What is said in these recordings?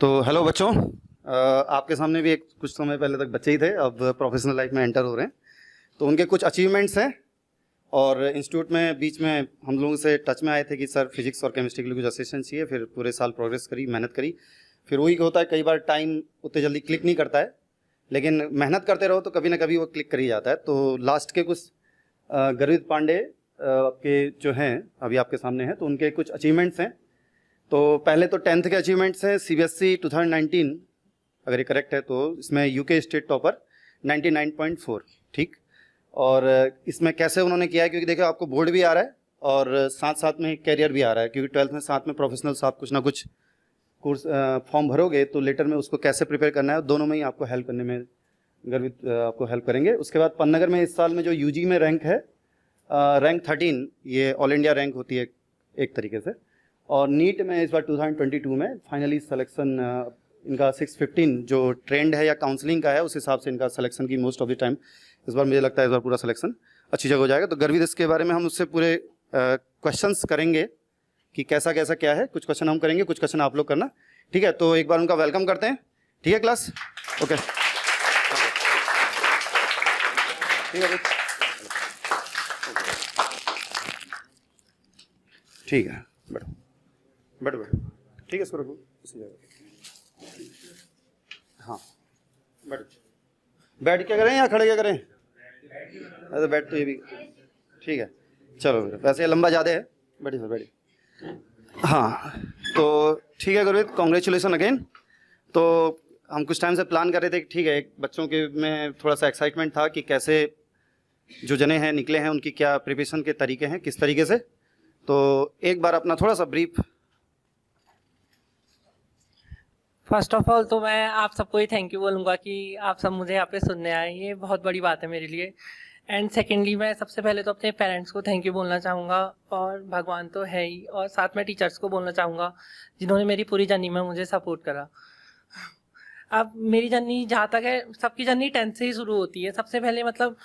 तो हेलो बच्चों, आपके सामने भी एक कुछ समय पहले तक बच्चे ही थे, अब प्रोफेशनल लाइफ में एंटर हो रहे हैं। तो उनके कुछ अचीवमेंट्स हैं और इंस्टीट्यूट में बीच में हम लोगों से टच में आए थे कि सर फिजिक्स और केमिस्ट्री के लिए कुछ असिस्टेंस चाहिए। फिर पूरे साल प्रोग्रेस करी, मेहनत करी। फिर वही होता है, कई बार टाइम उतने जल्दी क्लिक नहीं करता है, लेकिन मेहनत करते रहो तो कभी ना कभी वो क्लिक कर ही जाता है। तो लास्ट के कुछ गर्वित पांडे आपके जो हैं अभी आपके सामने हैं, तो उनके कुछ अचीवमेंट्स हैं। तो पहले तो 10th के अचीवमेंट्स हैं। CBSE 2019 अगर ये करेक्ट है तो इसमें यूके स्टेट टॉपर 99.4, ठीक। और इसमें कैसे उन्होंने किया है, क्योंकि देखो आपको बोर्ड भी आ रहा है और साथ साथ में कैरियर भी आ रहा है, क्योंकि 12th में साथ में प्रोफेशनल साथ कुछ ना कुछ कोर्स फॉर्म भरोगे तो लेटर में उसको कैसे प्रिपेयर करना है, दोनों में ही आपको हेल्प करने में गर्वित आपको हेल्प करेंगे। उसके बाद पन्नगर में इस साल में जो यूजी में रैंक है, रैंक 13, ये ऑल इंडिया रैंक होती है एक तरीके से। और नीट में इस बार 2022 में फाइनली सिलेक्शन इनका 615 जो ट्रेंड है या काउंसलिंग का है, उस हिसाब से इनका सिलेक्शन की मोस्ट ऑफ द टाइम इस बार मुझे लगता है इस बार पूरा सिलेक्शन अच्छी जगह हो जाएगा। तो गर्वित इसके बारे में हम उससे पूरे क्वेश्चंस करेंगे कि कैसा कैसा क्या है। कुछ क्वेश्चन हम करेंगे, कुछ क्वेश्चन आप लोग करना, ठीक है। तो एक बार उनका वेलकम करते हैं, ठीक है क्लास, ओके ठीक है ठीक है, बैठो बैठो बैठो, ठीक है, इसको रखो उसी जगह। हाँ बैठो, बैठ के करें या खड़े क्या करें? अरे बैठ तो ये भी ठीक है, चलो वैसे लंबा ज़्यादा है, बैठिए सर बैठिए। हाँ तो ठीक है गुरमीत, कॉन्ग्रेचुलेसन अगेन। तो हम कुछ टाइम से प्लान कर रहे थे कि ठीक है, एक बच्चों के में थोड़ा सा एक्साइटमेंट था कि कैसे जो जने हैं निकले हैं उनकी क्या प्रिपरेशन के तरीके हैं, किस तरीके से। तो एक बार अपना थोड़ा सा ब्रीफ। फर्स्ट ऑफ ऑल तो मैं आप सबको ही थैंक यू बोलूँगा कि आप सब मुझे यहाँ पे सुनने आए, ये बहुत बड़ी बात है मेरे लिए। एंड सेकेंडली मैं सबसे पहले तो अपने पेरेंट्स को थैंक यू बोलना चाहूँगा, और भगवान तो है ही, और साथ में टीचर्स को बोलना चाहूँगा जिन्होंने मेरी पूरी जर्नी में मुझे सपोर्ट करा। अब मेरी जर्नी जहाँ तक है, सबकी जर्नी 10th से ही शुरू होती है। सबसे पहले मतलब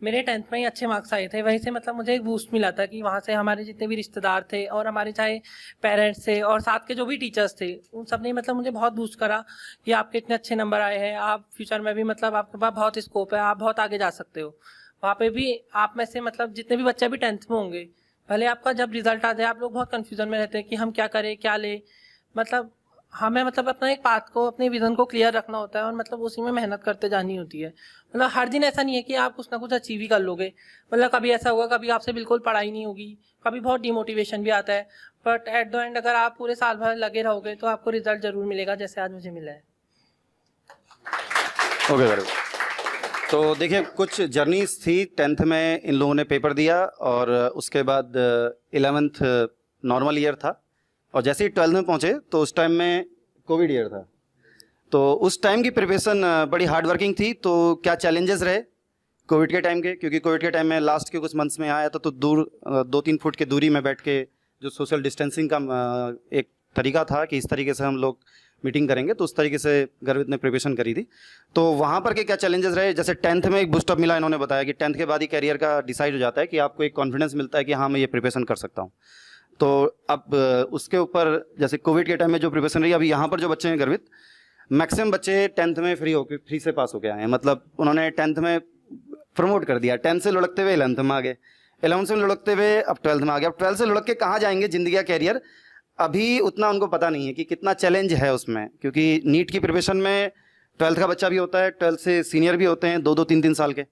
मेरे 10th में ही अच्छे मार्क्स आए थे, वहीं से मतलब मुझे एक बूस्ट मिला था कि वहाँ से हमारे जितने भी रिश्तेदार थे और हमारे चाहे पेरेंट्स थे और साथ के जो भी टीचर्स थे, उन सब ने मतलब मुझे बहुत बूस्ट करा कि आपके इतने अच्छे नंबर आए हैं, आप फ्यूचर में भी मतलब आपके पास बहुत स्कोप है, आप बहुत आगे जा सकते हो। वहाँ पे भी आप में से मतलब जितने भी बच्चे भी 10th में होंगे, भले आपका जब रिजल्ट आ जाए आप लोग बहुत कन्फ्यूजन में रहते हैं कि हम क्या करें क्या ले। मतलब हमें मतलब अपना एक पाथ को, अपने विजन को क्लियर रखना होता है और मतलब उसी में मेहनत करते जानी होती है। मतलब हर दिन ऐसा नहीं है कि आप कुछ ना कुछ अचीव ही कर लोगे। मतलब कभी ऐसा होगा, कभी आपसे बिल्कुल पढ़ाई नहीं होगी, कभी बहुत डिमोटिवेशन भी आता है, बट एट द एंड अगर आप पूरे साल भर लगे रहोगे तो आपको रिजल्ट जरूर मिलेगा, जैसे आज मुझे मिला है। Okay very good. तो देखिए कुछ जर्नीज थी। 10th में इन लोगों ने पेपर दिया और उसके बाद 11th नॉर्मल ईयर था, और जैसे ही 12th में पहुँचे तो उस टाइम में कोविड ईयर था। तो उस टाइम की प्रिपरेशन बड़ी हार्ड वर्किंग थी। तो क्या चैलेंजेस रहे कोविड के टाइम के, क्योंकि कोविड के टाइम में लास्ट के कुछ मंथ्स में आया था, तो दूर 2-3 फुट की दूरी में बैठ के जो सोशल डिस्टेंसिंग का एक तरीका था कि इस तरीके से हम लोग मीटिंग करेंगे, तो उस तरीके से गर्वित ने प्रिपरेशन करी थी। तो वहाँ पर के क्या चैलेंजेस रहे, जैसे 10th में एक बूस्टअप मिला, इन्होंने बताया कि 10th के बाद ही कैरियर का डिसाइड हो जाता है कि आपको एक कॉन्फिडेंस मिलता है कि हाँ मैं ये प्रिपरेशन कर सकता हूँ। तो अब उसके ऊपर जैसे कोविड के टाइम में जो प्रिपरेशन रही, अभी यहाँ पर जो बच्चे हैं गर्वित, मैक्सिमम बच्चे 10th में फ्री से पास हो गए हैं। मतलब उन्होंने 10th में प्रमोट कर दिया, 10th से लुढ़कते हुए 11th में आ गए, 11th से लुढ़कते हुए अब 12th में आ गए। अब 12th से लुढ़क के कहाँ जाएंगे जिंदगी का कैरियर, अभी उतना उनको पता नहीं है कि कितना चैलेंज है उसमें, क्योंकि नीट की प्रिपरेशन में 12th का बच्चा भी होता है, 12th से सीनियर भी होते हैं 2-2, 3-3 साल के,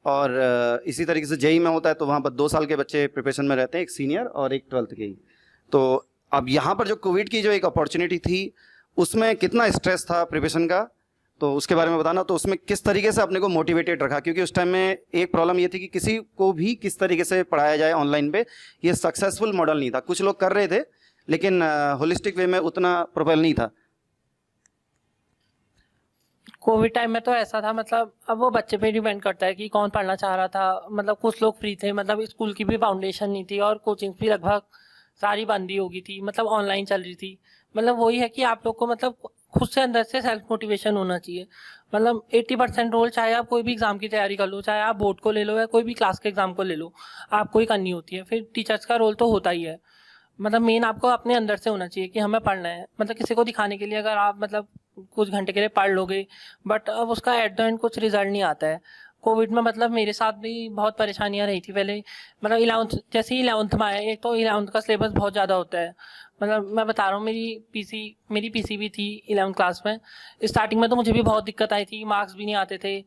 और इसी तरीके से जेई में होता है तो वहाँ पर 2 साल के बच्चे प्रिपरेशन में रहते हैं, एक सीनियर और एक 12th के ही। तो अब यहाँ पर जो कोविड की जो एक अपॉर्चुनिटी थी, उसमें कितना स्ट्रेस था प्रिपरेशन का, तो उसके बारे में बताना। तो उसमें किस तरीके से अपने को मोटिवेटेड रखा, क्योंकि उस टाइम में एक प्रॉब्लम ये थी कि किसी को भी किस तरीके से पढ़ाया जाए ऑनलाइन पे, ये सक्सेसफुल मॉडल नहीं था। कुछ लोग कर रहे थे लेकिन होलिस्टिक वे में उतना प्रोपेल नहीं था। कोविड टाइम में तो ऐसा था, मतलब अब वो बच्चे पे डिपेंड करता है कि कौन पढ़ना चाह रहा था। मतलब कुछ लोग फ्री थे, मतलब स्कूल की भी फाउंडेशन नहीं थी और कोचिंग भी लगभग सारी बंदी हो गई थी, मतलब ऑनलाइन चल रही थी। मतलब वही है कि आप लोग को मतलब खुद से अंदर से सेल्फ मोटिवेशन होना चाहिए। मतलब 80% रोल, चाहे आप कोई भी एग्जाम की तैयारी कर लो, चाहे आप बोर्ड को ले लो या कोई भी क्लास के एग्जाम को ले लो, आपको ही करनी होती है। फिर टीचर्स का रोल तो होता ही है। मतलब मेन आपको अपने अंदर से होना चाहिए कि हमें पढ़ना है। मतलब किसी को दिखाने के लिए अगर आप मतलब कुछ घंटे के लिए पढ़ लोगे, बट अब उसका एट द एंड कुछ रिजल्ट नहीं आता है। कोविड में मतलब मेरे साथ भी बहुत परेशानियां रही थी पहले। मतलब 11th, जैसे ही 11th में आया, एक तो 11th का सिलेबस बहुत ज़्यादा होता है। मतलब मैं बता रहा हूँ, मेरी पीसीबी थी 11th क्लास में। स्टार्टिंग में तो मुझे भी बहुत दिक्कत आई थी, मार्क्स भी नहीं आते थे।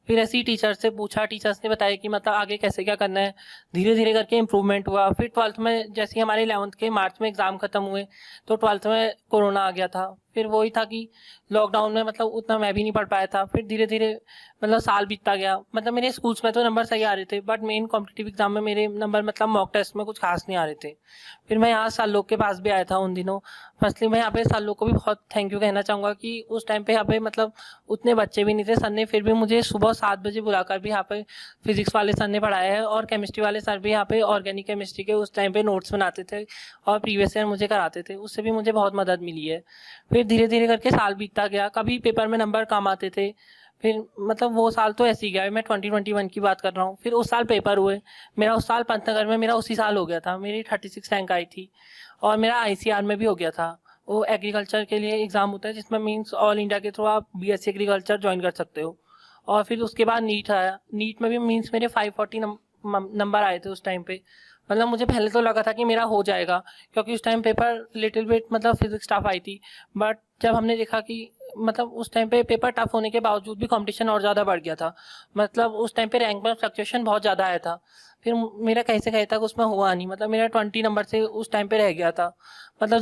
फिर ऐसे ही टीचर से पूछा, टीचर्स ने बताया कि मतलब आगे कैसे क्या करना है। धीरे धीरे करके इम्प्रूवमेंट हुआ। फिर 12th में जैसे ही हमारे 11th के मार्च में एग्ज़ाम ख़त्म हुए, तो 12th में कोरोना आ गया था। फिर वही था कि लॉकडाउन में मतलब उतना मैं भी नहीं पढ़ पाया था। फिर धीरे धीरे मतलब साल बीतता गया। मतलब मेरे स्कूल्स में तो नंबर सही आ रहे थे, बट मेन कॉम्पिटिटिव एग्जाम में मेरे नंबर मतलब मॉक टेस्ट में कुछ खास नहीं आ रहे थे। फिर मैं यहाँ सालों के पास भी आया था उन दिनों। फर्स्टली मैं यहाँ पे सालों को भी बहुत थैंक यू कहना चाहूँगा कि उस टाइम पे यहाँ पे मतलब उतने बच्चे भी नहीं थे। सर ने फिर भी मुझे सुबह 7 बजे बुलाकर भी यहाँ पे फिजिक्स वाले सर ने पढ़ाया है, और केमिस्ट्री वाले सर भी यहाँ पे ऑर्गेनिक केमिस्ट्री के उस टाइम पे नोट्स बनाते थे और प्रीवियस ईयर मुझे कराते थे। उससे भी मुझे बहुत मदद मिली है। फिर धीरे धीरे करके साल बीतता गया। कभी पेपर में नंबर कम आते थे, फिर मतलब वो साल तो ऐसे ही गया। मैं 2021 की बात कर रहा हूँ। फिर उस साल पेपर हुए। मेरा उस साल पंतनगर में मेरा उसी साल हो गया था। मेरी 36 रैंक आई थी, और मेरा आईसीआर में भी हो गया था। वो एग्रीकल्चर के लिए एग्ज़ाम होता है, जिसमें मीन्स ऑल इंडिया के थ्रू आप बीएससी एग्रीकल्चर ज्वाइन कर सकते हो। और फिर उसके बाद नीट आया। नीट में भी मीन्स मेरे 540 नंबर आए थे उस टाइम पे। मतलब मुझे पहले तो लगा था कि मेरा हो जाएगा, क्योंकि उस टाइम पेपर लिटिल बिट मतलब फिजिक्स टफ आई थी। बट जब हमने देखा कि मतलब उस टाइम पे पेपर टफ होने के बावजूद भी कंपटीशन और ज़्यादा बढ़ गया था। मतलब उस टाइम पे रैंक में फ्लक्चुएशन बहुत ज़्यादा आया था। फिर मेरा कैसे कहे तक उसमें हुआ नहीं। मतलब मेरा 20 नंबर से उस टाइम पे रह गया था। मतलब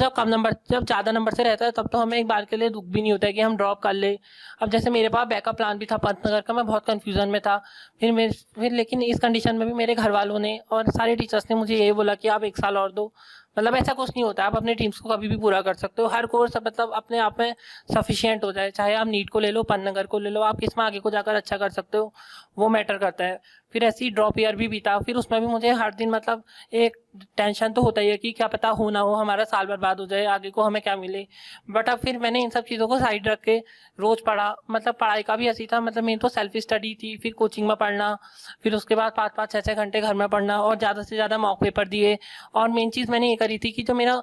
जब ज़्यादा नंबर से रहता है तब तो हमें एक बार के लिए दुख भी नहीं होता है कि हम ड्रॉप कर ले। अब जैसे मेरे पास बैकअप प्लान भी था पंतनगर का, मैं बहुत कन्फ्यूज़न में था। फिर लेकिन इस कंडीशन में भी मेरे घर वालों ने और सारे टीचर्स ने मुझे यही बोला कि आप 1 साल और दो। मतलब ऐसा कुछ नहीं होता, आप अपने ड्रीम्स को कभी भी पूरा कर सकते हो। हर कोर्स मतलब अपने आप में सफिशिएंट हो जाए, चाहे आप नीट को ले लो, पंतनगर को ले लो, आप किस में आगे को जाकर अच्छा कर सकते हो वो मैटर करता है। फिर ऐसी ही ड्रॉप ईयर भी बीता। फिर उसमें भी मुझे हर दिन मतलब एक टेंशन तो होता ही है कि क्या पता हो ना हो, हमारा साल बर्बाद हो जाए, आगे को हमें क्या मिले। बट अब फिर मैंने इन सब चीज़ों को साइड रख के रोज़ पढ़ा। मतलब पढ़ाई का भी ऐसी था, मतलब मेन तो सेल्फ स्टडी थी, फिर कोचिंग में पढ़ना, फिर उसके बाद 5-5 6-6 घंटे घर में पढ़ना, और ज़्यादा से ज़्यादा मॉक पेपर दिए। और मेन चीज़ मैंने ये करी थी कि जो मेरा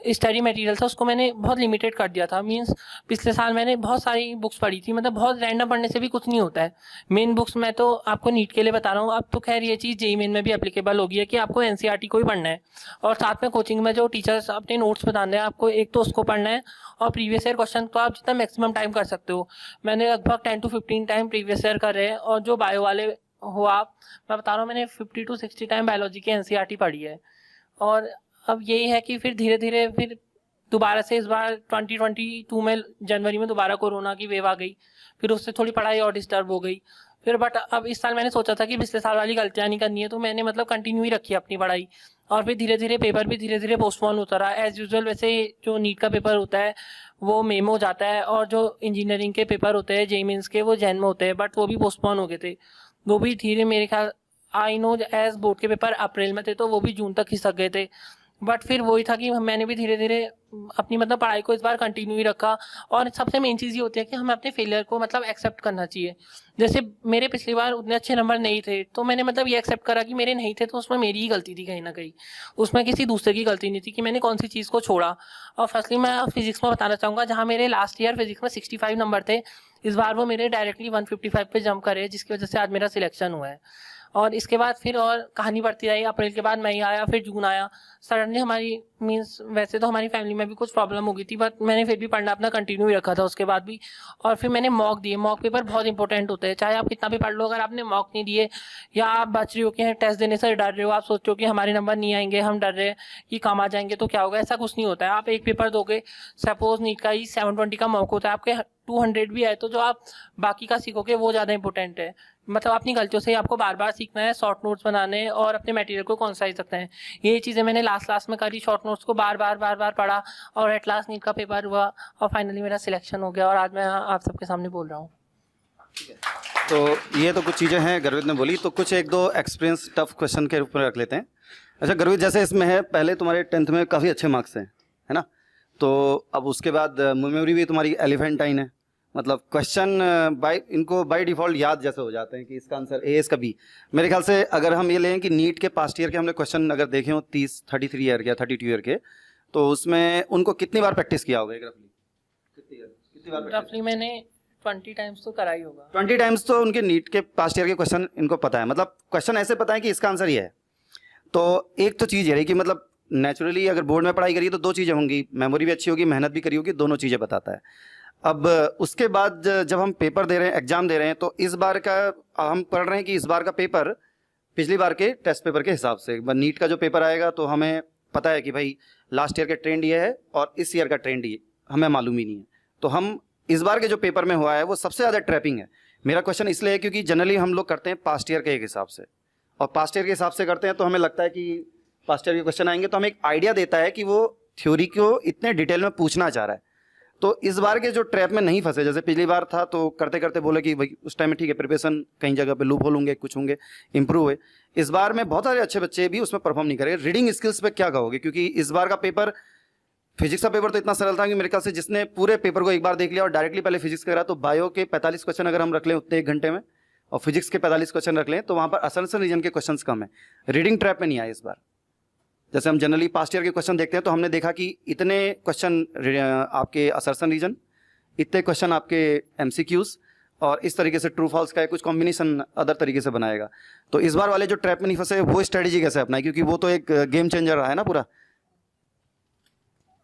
स्टडी मटेरियल था उसको मैंने बहुत लिमिटेड कर दिया था। मींस पिछले साल मैंने बहुत सारी बुक्स पढ़ी थी। मतलब बहुत रैंडम पढ़ने से भी कुछ नहीं होता है। मेन बुक्स मैं तो आपको नीट के लिए बता रहा हूँ। अब तो खैर ये चीज़ जेईई मेन में भी एप्लीकेबल होगी है कि आपको एनसीईआरटी को ही पढ़ना है, और साथ में कोचिंग में जो टीचर्स अपने नोट्स बताते हैं आपको, एक तो उसको पढ़ना है, और प्रीवियस ईयर क्वेश्चन तो आप जितना मैक्सिमम टाइम कर सकते हो। मैंने लगभग 10 to 15 टाइम प्रीवियस ईयर कर रहे हैं। और जो बायो वाले हो आप, मैं बता रहा हूँ मैंने 50 to 60 टाइम बायोलॉजी की एनसीईआरटी पढ़ी है। और अब यही है कि फिर धीरे धीरे फिर दोबारा से इस बार 2022 में जनवरी में दोबारा कोरोना की वेव आ गई। फिर उससे थोड़ी पढ़ाई और डिस्टर्ब हो गई। फिर बट अब इस साल मैंने सोचा था कि पिछले साल वाली गलतियाँ नहीं करनी है, तो मैंने मतलब कंटिन्यू ही रखी अपनी पढ़ाई। और फिर धीरे धीरे पेपर भी धीरे धीरे पोस्टपोन होता रहा। एज यूजुअल वैसे जो नीट का पेपर होता है वो मई में हो जाता है, और जो इंजीनियरिंग के पेपर होते हैं जेईई मेंस के वो जैन में होते हैं, बट वो भी पोस्टपोन हो गए थे। वो भी धीरे मेरे ख्याल आई नो एज बोर्ड के पेपर अप्रैल में थे, तो वो भी जून तक खिसक गए थे। बट फिर वही था कि मैंने भी धीरे धीरे अपनी मतलब पढ़ाई को इस बार कंटिन्यू ही रखा। और सबसे मेन चीज़ ये होती है कि हमें अपने फेलियर को मतलब एक्सेप्ट करना चाहिए। जैसे मेरे पिछली बार उतने अच्छे नंबर नहीं थे, तो मैंने मतलब ये एक्सेप्ट करा कि मेरे नहीं थे, तो उसमें मेरी ही गलती थी कहीं ना कहीं। उसमें किसी दूसरे की गलती नहीं थी कि मैंने कौन सी चीज़ को छोड़ा। और फर्स्टली मैं फिजिक्स में बताना चाहूँगा, जहाँ मेरे लास्ट ईयर फिजिक्स में 65 नंबर थे, इस बार वो मेरे डायरेक्टली 155 पे जंप करे, जिसकी वजह से आज मेरा सिलेक्शन हुआ है। और इसके बाद फिर और कहानी बढ़ती रही। अप्रैल के बाद मई आया, फिर जून आया। सडनली हमारी मीन्स वैसे तो हमारी फैमिली में भी कुछ प्रॉब्लम हो गई थी, बट मैंने फिर भी पढ़ना अपना कंटिन्यू ही रखा था उसके बाद भी। और फिर मैंने मॉक दिए। मॉक पेपर बहुत इंपॉर्टेंट होते हैं, चाहे आप कितना भी पढ़ लो, अगर आपने मॉक नहीं दिए, या आप बच रहे हो कि टेस्ट देने से डर रहे हो, आप सोचते हो कि हमारे नंबर नहीं आएंगे, हम डर रहे हैं कि कम आ जाएंगे तो क्या होगा, ऐसा कुछ नहीं होता है। आप एक पेपर दोगे, सपोज नीट का ही 720 का मॉक होता है, आपके 200 भी आए तो जो आप बाकी का सीखोगे वो ज़्यादा इंपॉर्टेंट है। मतलब अपनी गलतियों से आपको बार बार सीखना है, शॉर्ट नोट्स बनाने और अपने मटेरियल को कॉन्साइज रखना है। ये चीज़ें मैंने लास्ट में करी, शॉर्ट नोट्स को बार बार पढ़ा, और एट लास्ट नीट का पेपर हुआ, और फाइनली मेरा सिलेक्शन हो गया, और आज मैं आप सबके सामने बोल रहा हूँ। तो ये तो कुछ चीज़ें हैं गर्वित ने बोली, तो कुछ 1-2 एक्सपीरियंस टफ क्वेश्चन के रूप में रख लेते हैं। अच्छा गर्वित, जैसे इसमें है पहले तुम्हारे 10th में काफ़ी अच्छे मार्क्स हैं, है ना? तो अब उसके बाद मेमोरी भी तुम्हारी एलिफेंटाइन है, मतलब क्वेश्चन इनको बाय डिफॉल्ट याद जैसे हो जाते हैं कि इसका आंसर ए, इसका बी। मेरे ख्याल से अगर हम ये लें कि नीट के पास्ट ईयर के हमने क्वेश्चन अगर देखे हो 33 ईयर के या 32 ईयर के, तो उसमें उनको कितनी बार प्रैक्टिस किया होगा रफली? कितनी बार? रफली मैंने 20 टाइम्स तो करा ही होगा। 20 टाइम्स तो उनके नीट के पास्ट ईयर के क्वेश्चन इनको पता है, मतलब क्वेश्चन ऐसे पता है कि इसका आंसर ये है। तो एक तो चीज़ ये रही कि मतलब नेचुरली अगर बोर्ड में पढ़ाई करिए तो दो चीज़ें होंगी, मेमोरी भी अच्छी होगी, मेहनत भी करी होगी, दोनों चीज़ें बताता है। अब उसके बाद जब हम पेपर दे रहे हैं, एग्जाम दे रहे हैं, तो इस बार का हम पढ़ रहे हैं कि इस बार का पेपर पिछली बार के टेस्ट पेपर के हिसाब से, नीट का जो पेपर आएगा तो हमें पता है कि भाई लास्ट ईयर का ट्रेंड ये है और इस ईयर का ट्रेंड ये हमें मालूम ही नहीं है। तो हम इस बार के जो पेपर में हुआ है वो सबसे ज़्यादा ट्रैपिंग है। मेरा क्वेश्चन इसलिए है क्योंकि जनरली हम लोग करते हैं पास्ट ईयर के एक हिसाब से, और पास्ट ईयर के हिसाब से करते हैं तो हमें लगता है कि पास्ट ईयर के क्वेश्चन आएंगे तो हमें एक आइडिया देता है कि वो थ्योरी को इतने डिटेल में पूछना चाह रहा है। तो इस बार के जो ट्रैप में नहीं फंसे, जैसे पिछली बार था तो करते करते बोले कि भाई उस टाइम में ठीक है, प्रिपरेशन कहीं जगह पे लूप होल होंगे, कुछ होंगे, इंप्रूव हुए। इस बार में बहुत सारे अच्छे बच्चे भी उसमें परफॉर्म नहीं करे। रीडिंग स्किल्स पे क्या कहोगे? क्योंकि इस बार का पेपर, फिजिक्स का पेपर तो इतना सरल था कि मेरे ख्याल से जिसने पूरे पेपर को एक बार देख लिया और डायरेक्टली पहले फिजिक्स करा, तो बायो के 45 क्वेश्चन अगर हम रख लें उतने 1 घंटे में, और फिजिक्स के 45 क्वेश्चन रख लें, तो वहाँ पर असर्शन रीजन के क्वेश्चन कम है। रीडिंग ट्रैप में नहीं आए इस बार। जैसे हम जनरली पास्ट ईयर के क्वेश्चन देखते हैं तो हमने देखा कि इतने क्वेश्चन आपके असर्शन रीजन, इतने क्वेश्चन आपके एमसीक्यूज, और इस तरीके से ट्रू फॉल्स का कुछ कॉम्बिनेशन अदर तरीके से बनाएगा। तो इस बार वाले जो ट्रैप में नहीं फंसे वो स्ट्रेटेजी कैसे अपनाए, क्योंकि वो तो एक गेम चेंजर रहा है ना पूरा।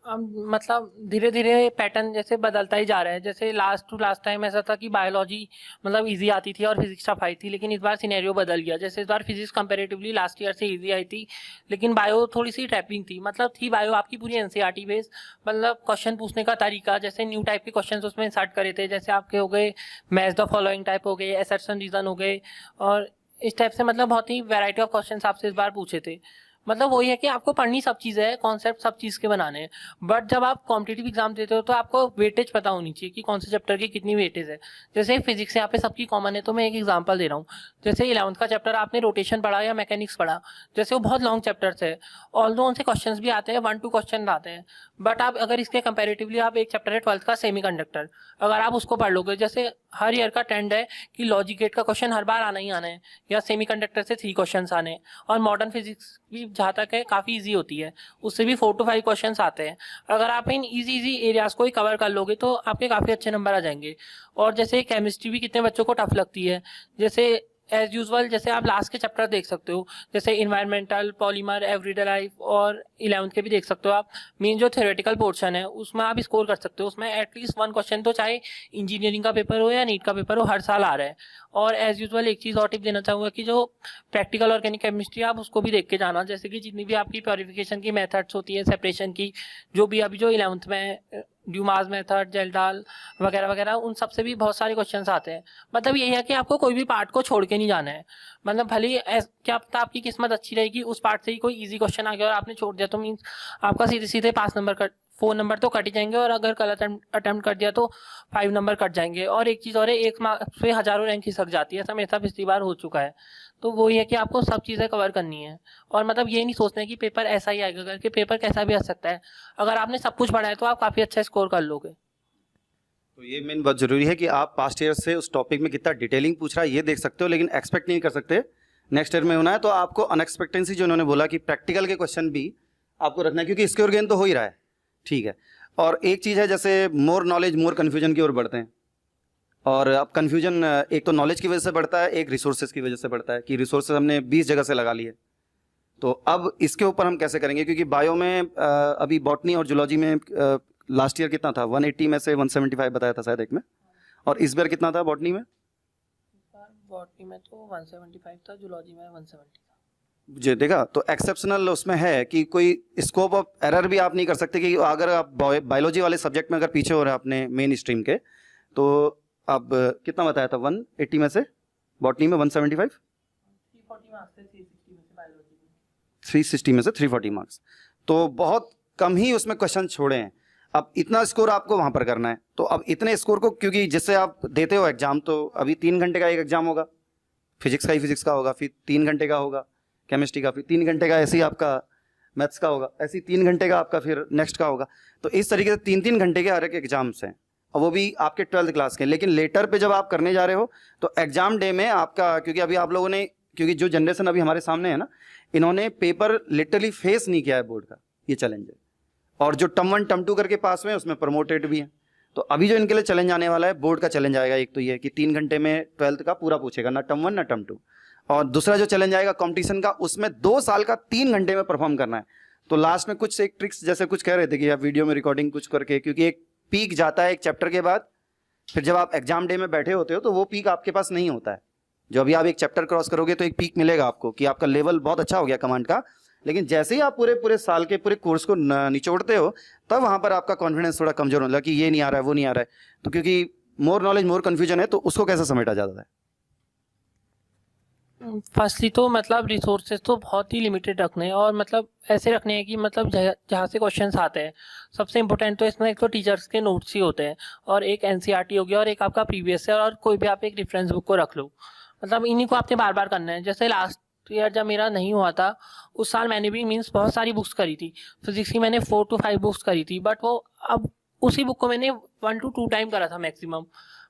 मतलब धीरे धीरे पैटर्न जैसे बदलता ही जा रहा है। जैसे लास्ट टाइम ऐसा था कि बायोलॉजी मतलब इजी आती थी और फिजिक्स टफ आई थी, लेकिन इस बार सिनेरियो बदल गया। जैसे इस बार फिजिक्स कंपैरेटिवली लास्ट ईयर से इजी आई थी, लेकिन बायो थोड़ी सी ट्रैपिंग थी। मतलब थी बायो आपकी पूरी एनसीईआरटी बेस्ड, मतलब क्वेश्चन पूछने का तरीका, जैसे न्यू टाइप के क्वेश्चन उसमें इंसर्ट करे थे, जैसे आपके हो गए मैच द फॉलोइंग टाइप हो गए, असर्शन रीजन हो गए, और इस टाइप से मतलब बहुत ही वैरायटी ऑफ क्वेश्चन आपसे इस बार पूछे थे। मतलब वही है कि आपको पढ़नी सब चीज़ है, कॉन्सेप्ट सब चीज़ के बनाने हैं, बट जब आप कॉम्पिटिटिव एग्जाम देते हो तो आपको वेटेज पता होनी चाहिए कि कौन से चैप्टर की कितनी वेटेज है। जैसे फिजिक्स यहाँ पे सबकी कॉमन है, तो मैं एक एग्जांपल दे रहा हूँ। जैसे 11th का चैप्टर आपने रोटेशन पढ़ा या मैकेनिक्स पढ़ा, जैसे वो बहुत लॉन्ग चैप्टर्स है, ऑल्दो उनसे क्वेश्चन भी आते हैं, 1-2 क्वेश्चन आते हैं, बट आप अगर इसके कंपेरेटिवली आप एक चैप्टर है 12th का सेमीकंडक्टर, अगर आप उसको पढ़ लोगे, जैसे हर ईयर का ट्रेंड है कि लॉजिक गेट का क्वेश्चन हर बार आना ही आना है, या सेमीकंडक्टर से 3 क्वेश्चन आने हैं, और मॉडर्न फिजिक्स भी जहाँ तक है काफ़ी इजी होती है, उससे भी 4 to 5 क्वेश्चंस आते हैं। अगर आप इन इजी एरियाज को ही कवर कर लोगे तो आपके काफ़ी अच्छे नंबर आ जाएंगे। और जैसे केमिस्ट्री भी कितने बच्चों को टफ लगती है, जैसे एज यूजुअल जैसे आप लास्ट के चैप्टर देख सकते हो, जैसे इन्वायरमेंटल, पॉलीमर, एवरीडे लाइफ, और 11th के भी देख सकते हो आप। मेन जो थ्योरेटिकल पोर्शन है उसमें आप स्कोर कर सकते हो, उसमें एटलीस्ट 1 क्वेश्चन तो चाहे इंजीनियरिंग का पेपर हो या नीट का पेपर हो हर साल आ रहा है। और एज यूजुअल एक चीज़ और टिप देना चाहूँगा कि जो प्रैक्टिकल ऑर्गेनिक केमिस्ट्री आप उसको भी देख के जाना, जैसे कि जितनी भी आपकी प्योरिफिकेशन की मेथड्स होती है, सेपरेशन की, जो भी अभी जो 11th में ड्यूमास मेथड, जेल्डाल वगैरह वगैरह, उन सब से भी बहुत सारे क्वेश्चंस आते हैं। मतलब यही है कि आपको कोई भी पार्ट को छोड़ के नहीं जाना है। मतलब भले ही क्या पता आपकी किस्मत अच्छी रहेगी, उस पार्ट से ही कोई इजी क्वेश्चन आ गया और आपने छोड़ दिया, तो मीन्स आपका सीधे सीधे 5 नंबर 4 नंबर तो कट ही जाएंगे, और अगर गलत अटेम्प्ट कर दिया तो 5 नंबर कट जाएंगे। और एक चीज़ और है, 1 मार्क्स पे हज़ारों रैंक खिसक जाती है, ऐसा मेरे साथ पिछली बार हो चुका है। तो वो ये है कि आपको सब चीज़ें कवर करनी है, और मतलब ये नहीं सोचना है कि पेपर ऐसा ही आएगा करके, पेपर कैसा भी आ सकता है। अगर आपने सब कुछ पढ़ा है तो आप काफ़ी अच्छा स्कोर कर लोगे। तो ये मेन बहुत ज़रूरी है कि आप पास्ट ईयर से उस टॉपिक में कितना डिटेलिंग पूछ रहा है ये देख सकते हो, लेकिन एक्सपेक्ट नहीं कर सकते नेक्स्ट ईयर में होना है। तो आपको अनएक्सपेक्टेंसी जो उन्होंने बोला कि प्रैक्टिकल के क्वेश्चन भी आपको रखना है, क्योंकि स्कोर गेन तो हो ही रहा है, ठीक है। और एक चीज़ है, जैसे मोर नॉलेज मोर कन्फ्यूजन की ओर बढ़ते हैं, और अब कन्फ्यूजन एक तो नॉलेज की वजह से बढ़ता है, एक रिसोर्सेज की वजह से बढ़ता है कि रिसोर्सेज हमने 20 जगह से लगा लिए। तो अब इसके ऊपर हम कैसे करेंगे, क्योंकि बायो में अभी बॉटनी और जूलॉजी में लास्ट ईयर कितना था, 180 में से 175 बताया था शायद एक में, और इस बार कितना था बॉटनी में? बॉटनी में तो 175 था, जूलॉजी में 170 था। मुझे देखा तो एक्सेप्शनल उसमें है कि कोई स्कोप ऑफ एरर भी आप नहीं कर सकते, कि अगर आप बायोलॉजी वाले सब्जेक्ट में अगर पीछे हो रहे हैं अपने मेन स्ट्रीम के, तो अब कितना बताया था 180 में से, बॉटनी में 175, 340 मार्क्स थे 360 में से बायोलॉजी में, 360 में से 340 मार्क्स, तो बहुत कम ही उसमें क्वेश्चन छोड़े हैं। अब इतना स्कोर आपको वहाँ पर करना है, तो अब इतने स्कोर को, क्योंकि जिससे आप देते हो एग्जाम, तो अभी 3 घंटे का एक एग्जाम होगा, फिजिक्स का ही फिजिक्स का होगा, फिर 3 घंटे का होगा केमिस्ट्री का, फिर 3 घंटे का ऐसे ही आपका मैथ्स का होगा, ऐसे ही 3 घंटे का आपका फिर नेक्स्ट का होगा। तो इस तरीके से 3-3 घंटे के हर एक एग्जाम्स हैं, और वो भी आपके 12th क्लास के। लेकिन लेटर पे जब आप करने जा रहे हो तो एग्जाम डे में आपका, क्योंकि अभी आप लोगों ने, क्योंकि जो जनरेशन अभी हमारे सामने है ना, इन्होंने पेपर लिटरली फेस नहीं किया है बोर्ड का, ये चैलेंज है। और जो टर्म 1 टर्म 2 करके पास हुए हैं उसमें प्रमोटेड भी हैं। तो अभी जो इनके लिए चैलेंज आने वाला है, बोर्ड का चैलेंज आएगा। एक तो ये कि 3 घंटे में 12th का पूरा पूछेगा, ना टर्म 1 ना टर्म 2। और दूसरा जो चैलेंज आएगा कंपटीशन का, उसमें 2 साल का 3 घंटे में परफॉर्म करना है। तो लास्ट में कुछ एक ट्रिक्स जैसे कुछ कह रहे थे कि आप वीडियो में रिकॉर्डिंग कुछ करके, क्योंकि एक पीक जाता है एक चैप्टर के बाद, फिर जब आप एग्जाम डे में बैठे होते हो तो वो पीक आपके पास नहीं होता है। जो अभी आप एक चैप्टर क्रॉस करोगे तो एक पीक मिलेगा आपको कि आपका लेवल बहुत अच्छा हो गया कमांड का। लेकिन जैसे ही आप पूरे साल के पूरे कोर्स को निचोड़ते हो, तब वहां पर आपका कॉन्फिडेंस थोड़ा कमजोर होने लगा कि ये नहीं आ रहा है, वो नहीं आ रहा है। तो क्योंकि मोर नॉलेज मोर कंफ्यूजन है, तो उसको कैसे समेटा जाता है? फर्स्टली तो मतलब रिसोर्सेज तो बहुत ही लिमिटेड रखने हैं, और मतलब ऐसे रखने हैं कि मतलब जहाँ से क्वेश्चंस आते हैं, सबसे इंपॉर्टेंट तो इसमें एक तो टीचर्स के नोट्स ही होते हैं, और एक एनसीईआरटी हो गया, और एक आपका प्रीवियस है, और कोई भी आप एक रेफरेंस बुक को रख लो। मतलब इन्हीं को आपने बार बार करना है। जैसे लास्ट ईयर जब मेरा नहीं हुआ था, उस साल मैंने भी मीन्स बहुत सारी बुक्स करी थी। फिजिक्स की मैंने 4 to 5 बुक्स करी थी, बट वो अब उसी बुक को मैंने 1 to 2 टाइम करा था मैक्सिमम।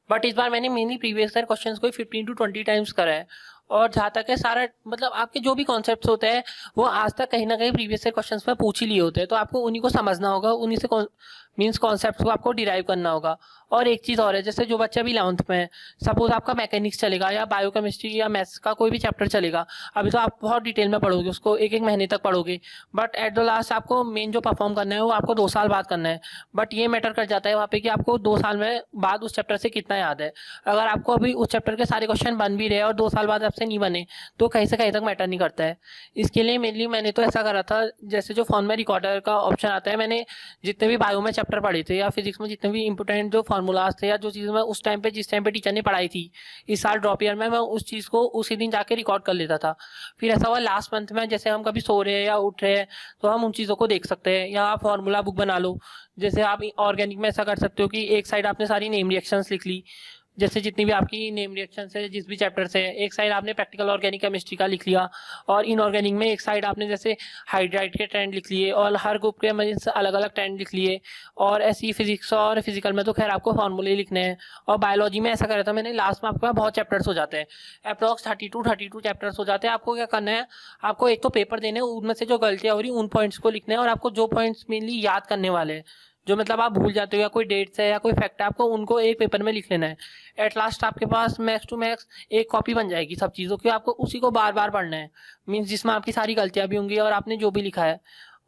बट इस बार मैंने मेनली प्रीवियस ईयर क्वेश्चंस को 15 to 20 टाइम्स करा है। और जहाँ तक है सारा, मतलब आपके जो भी कॉन्सेप्ट्स होते हैं वो आज तक कहीं ना कहीं प्रीवियस ईयर क्वेश्चंस में पूछ ही लिए होते हैं, तो आपको उन्हीं को समझना होगा, उन्हीं से मीन्स कॉन्सेप्ट्स को आपको डिराइव करना होगा। और एक चीज़ और है, जैसे जो बच्चा भी 11th में है, सपोज आपका मैकेनिक्स चलेगा या बायोकेमिस्ट्री या मैथ्स का कोई भी चैप्टर चलेगा, अभी तो आप बहुत डिटेल में पढ़ोगे उसको, एक महीने तक पढ़ोगे, बट एट द लास्ट आपको मेन जो परफॉर्म करना है वो आपको 2 साल बाद करना है। बट ये मैटर कर जाता है वहाँ पे कि आपको 2 साल में बाद उस चैप्टर से कितना याद है। अगर आपको अभी उस चैप्टर के सारे क्वेश्चन बन भी रहे और 2 साल बाद आपसे नहीं बने, तो कहीं से कहीं तक मैटर नहीं करता है। इसके लिए मेनली मैंने तो ऐसा करा था, जैसे जो फोन में रिकॉर्डर का ऑप्शन आता है, मैंने जितने भी बायो में चैप्टर पढ़े थे या फिजिक्स में जितने भी इंपॉर्टेंट जो फार्मूलाज थे या जो चीज़ मैं उस टाइम पे जिस टाइम पे टीचर ने पढ़ाई थी, इस साल ड्रॉप ईयर में मैं उस चीज़ को उसी दिन जाके रिकॉर्ड कर लेता था। फिर ऐसा हुआ लास्ट मंथ में, जैसे हम कभी सो रहे हैं या उठ रहे हैं तो हम उन चीज़ों को देख सकते हैं, या आप फार्मूला बुक बना लो। जैसे आप ऑर्गेनिक में ऐसा कर सकते हो कि एक साइड आपने सारी नेम रिएक्शंस लिख ली, जैसे जितनी भी आपकी नेम रिएक्शन है जिस भी चैप्टर से, एक साइड आपने प्रैक्टिकल ऑर्गेनिक केमिस्ट्री का लिख लिया, और इनऑर्गेनिक में एक साइड आपने जैसे हाइड्राइड के ट्रेंड लिख लिए, और हर ग्रुप के मजीद से अलग अलग ट्रेंड लिख लिए। और ऐसी फिजिक्स और फिजिकल में तो खैर आपको फार्मूले लिखने हैं। और बायोलॉजी में ऐसा करा था मैंने, लास्ट में आपके पास बहुत चैप्टर्स हो जाते हैं, अप्रॉक्स 32 चैप्टर्स हो जाते हैं। आपको क्या करना है, आपको एक तो पेपर देने, उनमें से जो गलतियाँ हो रही उन पॉइंट्स को लिखना है, और आपको जो पॉइंट्स मेनली याद करने वाले हैं, जो मतलब आप भूल जाते हो या कोई डेट्स है या कोई फैक्ट है, आपको उनको एक पेपर में लिख लेना है। एट लास्ट आपके पास मैक्स टू मैक्स एक कॉपी बन जाएगी सब चीज़ों की, आपको उसी को बार बार पढ़ना है, मीन्स जिसमें आपकी सारी गलतियाँ भी होंगी और आपने जो भी लिखा है।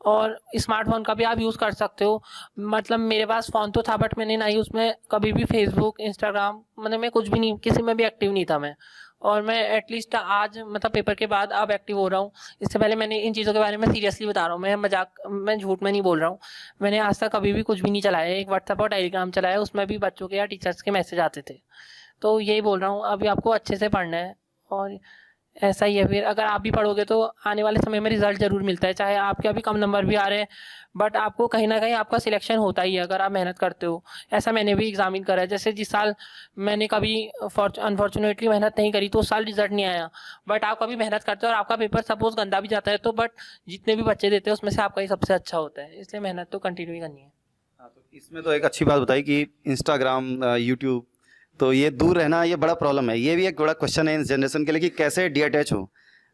और स्मार्टफोन का भी आप यूज़ कर सकते हो। मतलब मेरे पास फ़ोन तो था, बट मैंने ना ही उसमें कभी भी फेसबुक, इंस्टाग्राम, मतलब मैं कुछ भी नहीं, किसी में भी एक्टिव नहीं था मैं। और मैं एटलीस्ट आज मतलब पेपर के बाद अब एक्टिव हो रहा हूँ। इससे पहले मैंने इन चीज़ों के बारे में सीरियसली बता रहा हूँ, मैं मजाक, मैं झूठ में नहीं बोल रहा हूँ। मैंने आज तक कभी भी कुछ भी नहीं चलाया, एक व्हाट्सएप और टेलीग्राम चलाया, उसमें भी बच्चों के या टीचर्स के मैसेज आते थे। तो यही बोल रहा हूँ, अभी आपको अच्छे से पढ़ना है, और ऐसा ही है। फिर अगर आप भी पढ़ोगे तो आने वाले समय में रिजल्ट ज़रूर मिलता है, चाहे आपके अभी कम नंबर भी आ रहे हैं, बट आपको कहीं ना कहीं आपका सिलेक्शन होता ही है अगर आप मेहनत करते हो। ऐसा मैंने भी एग्जामिन करा है, जैसे जिस साल मैंने कभी अनफॉर्चुनेटली मेहनत नहीं करी तो उस साल रिजल्ट नहीं आया, बट आप कभी मेहनत करते हो और आपका पेपर सपोज गंदा भी जाता है तो बट जितने भी बच्चे देते हैं उसमें से आपका ही सबसे अच्छा होता है, इसलिए मेहनत तो कंटिन्यू ही करनी है। हाँ, तो इसमें तो एक अच्छी बात बताई कि इंस्टाग्राम, यूट्यूब, तो ये दूर रहना ये बड़ा प्रॉब्लम है। ये भी एक बड़ा क्वेश्चन है इस जनरेशन के लिए कि कैसे डी अटैच हो।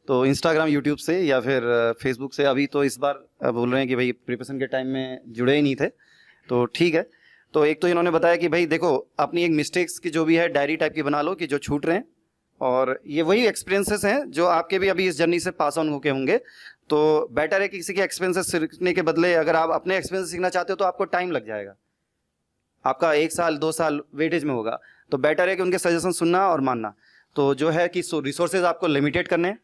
तो इंस्टाग्राम, यूट्यूब से या फिर फेसबुक से अभी तो इस बार बोल रहे हैं कि भाई प्रिपरेशन के टाइम में जुड़े ही नहीं थे, तो ठीक है। तो एक तो इन्होंने बताया कि भाई देखो, अपनी एक मिस्टेक्स की जो भी है डायरी टाइप की बना लो कि जो छूट रहे हैं, और ये वही एक्सपीरियंसेस हैं जो आपके भी अभी इस जर्नी से पास ऑन होके होंगे। तो बेटर है कि किसी के एक्सपीरियंसेस सीखने के बदले अगर आप अपने एक्सपीरियंस सीखना चाहते हो तो आपको टाइम लग जाएगा, आपका 1 साल 2 साल वेटेज में होगा। तो बेटर है कि उनके सजेशन सुनना और मानना। तो जो है कि रिसोर्सेज आपको लिमिटेड करने हैं,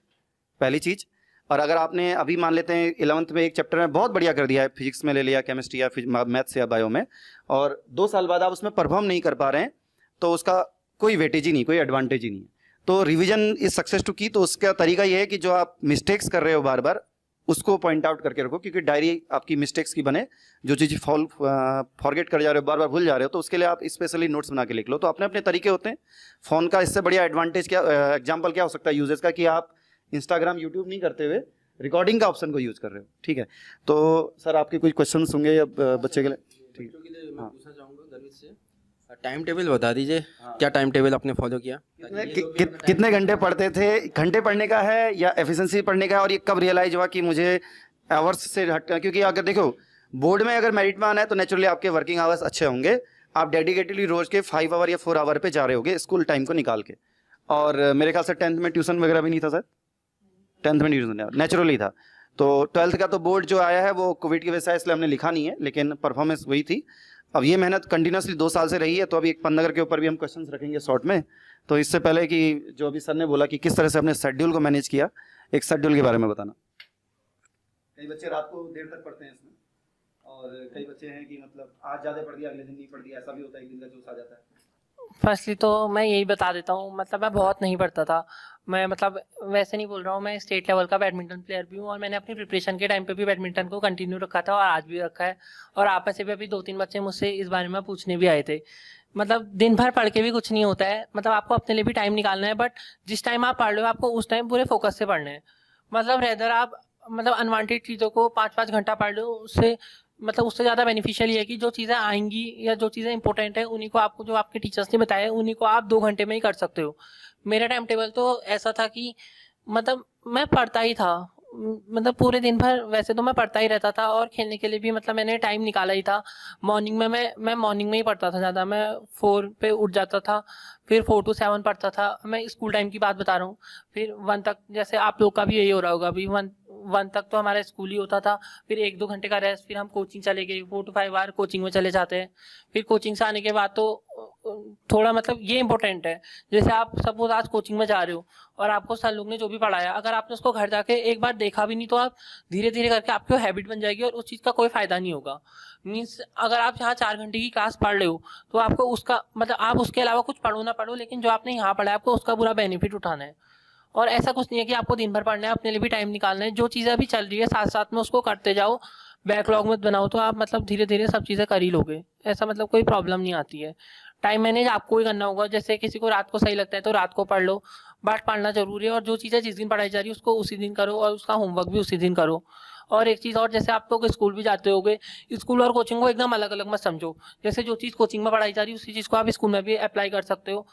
पहली चीज़। और अगर आपने अभी मान लेते हैं 11th में एक चैप्टर में बहुत बढ़िया कर दिया है, फिजिक्स में ले लिया, केमिस्ट्री या मैथ्स या बायो में, और 2 साल बाद आप उसमें परफॉर्म नहीं कर पा रहे हैं, तो उसका कोई वेटेज ही नहीं, कोई एडवांटेज ही नहीं है। तो रिवीजन इज सक्सेस टू की। तो उसका तरीका ये है कि जो आप मिस्टेक्स कर रहे हो बार बार उसको पॉइंट आउट करके रखो, क्योंकि डायरी आपकी मिस्टेक्स की बने। जो चीज़ फॉरगेट कर जा रहे हो, बार बार भूल जा रहे हो, तो उसके लिए आप स्पेशली नोट्स बना के लिख लो। तो अपने अपने तरीके होते हैं। फ़ोन का इससे बढ़िया एडवांटेज क्या, एग्जाम्पल क्या हो सकता है यूजेस का, कि आप इंस्टाग्राम, यूट्यूब नहीं करते हुए रिकॉर्डिंग का ऑप्शन को यूज़ कर रहे हो। ठीक है, तो सर आपके कुछ क्वेश्चन होंगे या बच्चे के लिए? ठीक है, मैं पूछना चाहूँगा गर्वित से। टाइम टेबल बता दीजिए, क्या टाइम टेबल आपने फॉलो किया? कितने घंटे पढ़ते थे? घंटे पढ़ने का है या एफिशिएंसी पढ़ने का है? और ये कब रियलाइज हुआ कि मुझे आवर्स से हट, क्योंकि अगर देखो बोर्ड में अगर मेरिट में आना है तो नेचुरली आपके वर्किंग आवर्स अच्छे होंगे, आप डेडिकेटली रोज के 5 आवर या 4 आवर पे जा रहे होगे स्कूल टाइम को निकाल के। और मेरे ख्याल से 10th में ट्यूशन वगैरह भी नहीं था सर, 10th में ट्यूशन नेचुरली था। तो 12th का तो बोर्ड जो आया है वो कोविड की वजह से, इसलिए हमने लिखा नहीं है, लेकिन परफॉर्मेंस वही थी। अब ये मेहनत कंटिन्यूसली 2 साल से रही है, तो अभी एक पन्नगर के ऊपर भी हम क्वेश्चन रखेंगे शॉर्ट में। तो इससे पहले कि जो अभी सर ने बोला कि किस तरह से अपने शेड्यूल को मैनेज किया, एक शेड्यूल के बारे में बताना। कई बच्चे रात को देर तक पढ़ते हैं इसमें, और कई बच्चे हैं कि मतलब आज ज़्यादा पढ़ दिया अगले दिन नहीं पढ़ दिया, ऐसा भी होता है, एक दिन का जोश आ जाता है। फर्स्टली तो मैं यही बता देता हूँ, मतलब मैं बहुत नहीं पढ़ता था। मैं मतलब वैसे नहीं बोल रहा हूँ, मैं स्टेट लेवल का बैडमिंटन प्लेयर भी हूँ, और मैंने अपनी प्रिपरेशन के टाइम पे भी बैडमिंटन को कंटिन्यू रखा था और आज भी रखा है। और आप में से भी अभी 2-3 बच्चे मुझसे इस बारे में पूछने भी आए थे। मतलब दिन भर पढ़ के भी कुछ नहीं होता है, मतलब आपको अपने लिए भी टाइम निकालना है, बट जिस टाइम आप पढ़ रहे हो आपको उस टाइम पूरे फोकस से पढ़ना है। मतलब रेदर आप मतलब अनवांटेड चीज़ों को 5-5 घंटा पढ़ लो, उससे मतलब उससे ज़्यादा बेनिफिशियल ये है कि जो चीज़ें आएंगी या जो चीज़ें इंपॉर्टेंट है उन्हीं को आपको, जो आपके टीचर्स ने बताया उन्हीं को आप 2 घंटे में ही कर सकते हो। मेरा टाइम टेबल तो ऐसा था कि मतलब मैं पढ़ता ही था, मतलब पूरे दिन भर वैसे तो मैं पढ़ता ही रहता था, और खेलने के लिए भी मतलब मैंने टाइम निकाला ही था। मॉर्निंग में मैं मॉर्निंग में ही पढ़ता था ज़्यादा, मैं 4 पे उठ जाता था, फिर 4 to 7 पढ़ता था। मैं स्कूल टाइम की बात बता रहा हूँ। फिर 1 तक, जैसे आप लोग का भी यही हो रहा होगा, अभी 1 तक तो हमारा स्कूल ही होता था। फिर 1-2 घंटे का रेस्ट, फिर हम कोचिंग चले गए, 4 to 5 आवर कोचिंग में चले जाते हैं। फिर कोचिंग से आने के बाद तो थोड़ा मतलब ये इंपॉर्टेंट है, जैसे आप सपोज आज कोचिंग में जा रहे हो और आपको सर लोग ने जो भी पढ़ाया, अगर आपने उसको घर जाके एक बार देखा भी नहीं तो आप धीरे धीरे करके आपकी हैबिट बन जाएगी और उस चीज़ का कोई फ़ायदा नहीं होगा। मीन्स अगर आप यहाँ 4 घंटे की क्लास पढ़ रहे हो तो आपको उसका मतलब आप उसके अलावा कुछ पढ़ो ना पढ़ो, लेकिन जो आपने यहाँ पढ़ा है आपको उसका पूरा बेनिफिट उठाना है। और ऐसा कुछ नहीं है कि आपको दिन भर पढ़ना है, अपने लिए भी टाइम निकालना है। जो चीज़ें अभी चल रही है साथ साथ में उसको करते जाओ, बैकलॉग मत बनाओ, तो आप मतलब धीरे धीरे सब चीज़ें कर ही लोगे। ऐसा मतलब कोई प्रॉब्लम नहीं आती है। टाइम मैनेज आपको ही करना होगा, जैसे किसी को रात को सही लगता है तो रात को पढ़ लो, बट पढ़ना जरूरी है। और जो चीज़ें जिस दिन पढ़ाई जा रही है उसको उसी दिन करो, और उसका होमवर्क भी उसी दिन करो। और एक चीज़ और, जैसे आप लोग स्कूल भी जाते होगे, स्कूल और कोचिंग को एकदम अलग अलग मत समझो। जैसे जो चीज़ कोचिंग में पढ़ाई जा रही है उसी चीज़ को आप स्कूल में भी अप्लाई कर सकते हो,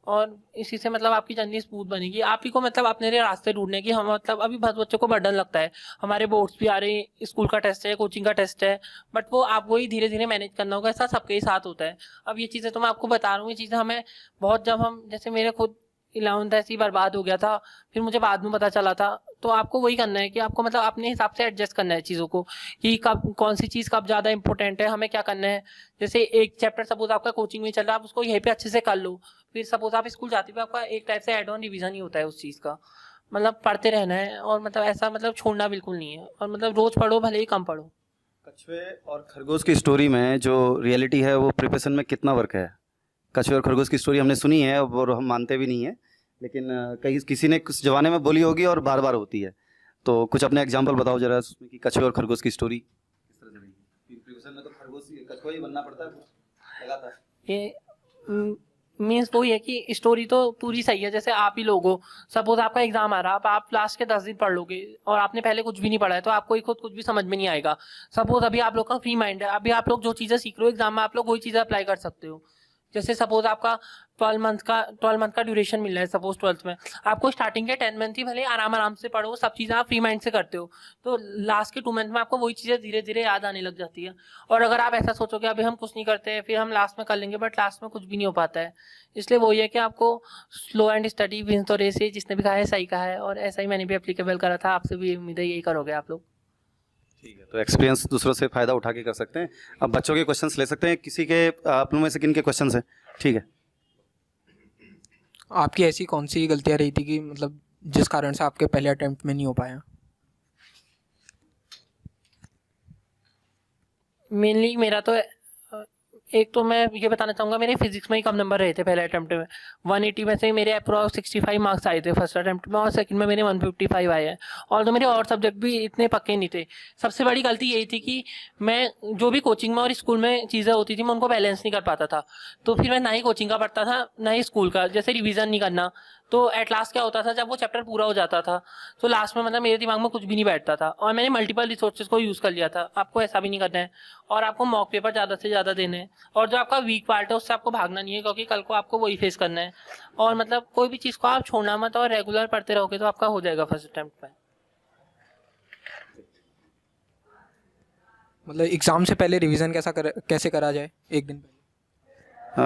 और इसी से मतलब आपकी जर्नी स्मूथ बनेगी। आप ही को मतलब अपने लिए रास्ते ढूंढने की, हम मतलब अभी बहुत बच्चों को बर्डन लगता है, हमारे बोर्ड्स भी आ रहे हैं, स्कूल का टेस्ट है, कोचिंग का टेस्ट है, बट वो आपको ही धीरे धीरे मैनेज करना होगा। ऐसा सबके ही साथ होता है। अब ये चीज़ें तो मैं आपको बता रहा हूँ, ये चीज़ें हमें बहुत, जब हम जैसे मेरे खुद 11th ऐसे ही बर्बाद हो गया था, फिर मुझे बाद में पता चला था। तो आपको वही करना है कि आपको मतलब अपने हिसाब से एडजस्ट करना है चीज़ों को, कि कब कौन सी चीज़ कब ज़्यादा इंपॉर्टेंट है, हमें क्या करना है। जैसे एक चैप्टर सपोज आपका कोचिंग में चल रहा है, आप उसको यहीं पे अच्छे से कर लो, फिर सपोज आप स्कूल जाते हुए आपका एक टाइप से एड ऑन रिवीजन ही होता है उस चीज़ का। मतलब पढ़ते रहना है, और मतलब ऐसा मतलब छोड़ना बिल्कुल नहीं है, और मतलब रोज़ पढ़ो भले ही कम पढ़ो। कछुए और खरगोश की स्टोरी में जो रियलिटी है वो प्रिपरेशन में कितना वर्क है? कछुए और खरगोश की स्टोरी हमने सुनी है और हम मानते भी नहीं है, लेकिन कहीं किसी ने कुछ जमाने में बोली होगी और बार बार होती है। तो कुछ अपने एग्जाम्पल बताओ जरा उसमें कि कछुए और खरगोश की स्टोरी किस तरह से रही? प्रिपरेशन में तो खरगोश कछुआ ही बनना पड़ता है, लगातार। ये मीन्स वही है कि स्टोरी तो पूरी सही है। जैसे आप ही लोग हो, सपोज आपका एग्जाम आ रहा है, आप लास्ट के 10 दिन पढ़ लोगे और आपने पहले कुछ भी नहीं पढ़ा है, तो आपको ही खुद कुछ भी समझ में नहीं आएगा। सपोज अभी आप लोग का फ्री माइंड है, अभी आप लोग जो चीज़ें सीख रहे हो एग्जाम में आप लोग वही चीज़ें अप्लाई कर सकते हो। जैसे सपोज आपका 12 मंथ का ड्यूरेशन मिल रहा है, सपोज 12th में आपको स्टार्टिंग के 10 मंथ ही भले आराम से पढ़ो, सब चीज़ें आप फ्री माइंड से करते हो, तो लास्ट के 2 मंथ में आपको वही चीज़ें धीरे धीरे याद आने लग जाती है। और अगर आप ऐसा सोचोगे अभी हम कुछ नहीं करते फिर हम लास्ट में कर लेंगे, बट लास्ट में कुछ भी नहीं हो पाता है। इसलिए वही है कि आपको slow and steady wins the race, जिसने भी कहा है सही कहा है, और ऐसा ही मैंने भी एप्लीकेबल करा था। आपसे भी उम्मीद है यही करोगे आप लोग। ठीक है, तो एक्सपीरियंस दूसरों से फ़ायदा उठा के कर सकते हैं। अब बच्चों के क्वेश्चंस ले सकते हैं, किसी के आप लोगों में से किन के क्वेश्चंस हैं? ठीक है, आपकी ऐसी कौन सी गलतियाँ रही थी कि मतलब जिस कारण से आपके पहले अटेम्प्ट में नहीं हो पाया? मेनली मेरा तो एक तो मैं ये बताना चाहूँगा, मेरे फिजिक्स में ही कम नंबर रहे थे पहले अटेम्प्ट में। 180 में से मेरे अप्रॉक्स 65 मार्क्स आए थे फर्स्ट अटेम्प्ट में, और सेकंड में मेरे 155 आए हैं। और तो मेरे और सब्जेक्ट भी इतने पक्के नहीं थे। सबसे बड़ी गलती यही थी कि मैं जो भी कोचिंग में और स्कूल में चीज़ें होती थी मैं उनको बैलेंस नहीं कर पाता था। तो फिर मैं ना ही कोचिंग का पढ़ता था ना ही स्कूल का। जैसे रिविज़न नहीं करना, तो एट लास्ट क्या होता था, जब वो चैप्टर पूरा हो जाता था तो लास्ट में मतलब मेरे दिमाग में कुछ भी नहीं बैठता था और मैंने मल्टीपल रिसोर्सेज को यूज़ कर लिया था। आपको ऐसा भी नहीं करना है और आपको मॉक पेपर ज़्यादा से ज़्यादा देने हैं और जो आपका वीक पार्ट है उससे आपको भागना नहीं है, क्योंकि कल को आपको वही फेस करना है। और मतलब कोई भी चीज़ को आप छोड़ना मत और रेगुलर पढ़ते रहोगे तो आपका हो जाएगा फर्स्ट अटेम्प्ट में। मतलब एग्ज़ाम से पहले रिवीजन कैसे करा जाए एक दिन पहले?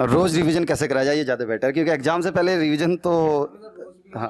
रोज़ रिवीजन कैसे करा जाए ये ज़्यादा बेटर, क्योंकि एग्ज़ाम से पहले रिवीजन तो हाँ।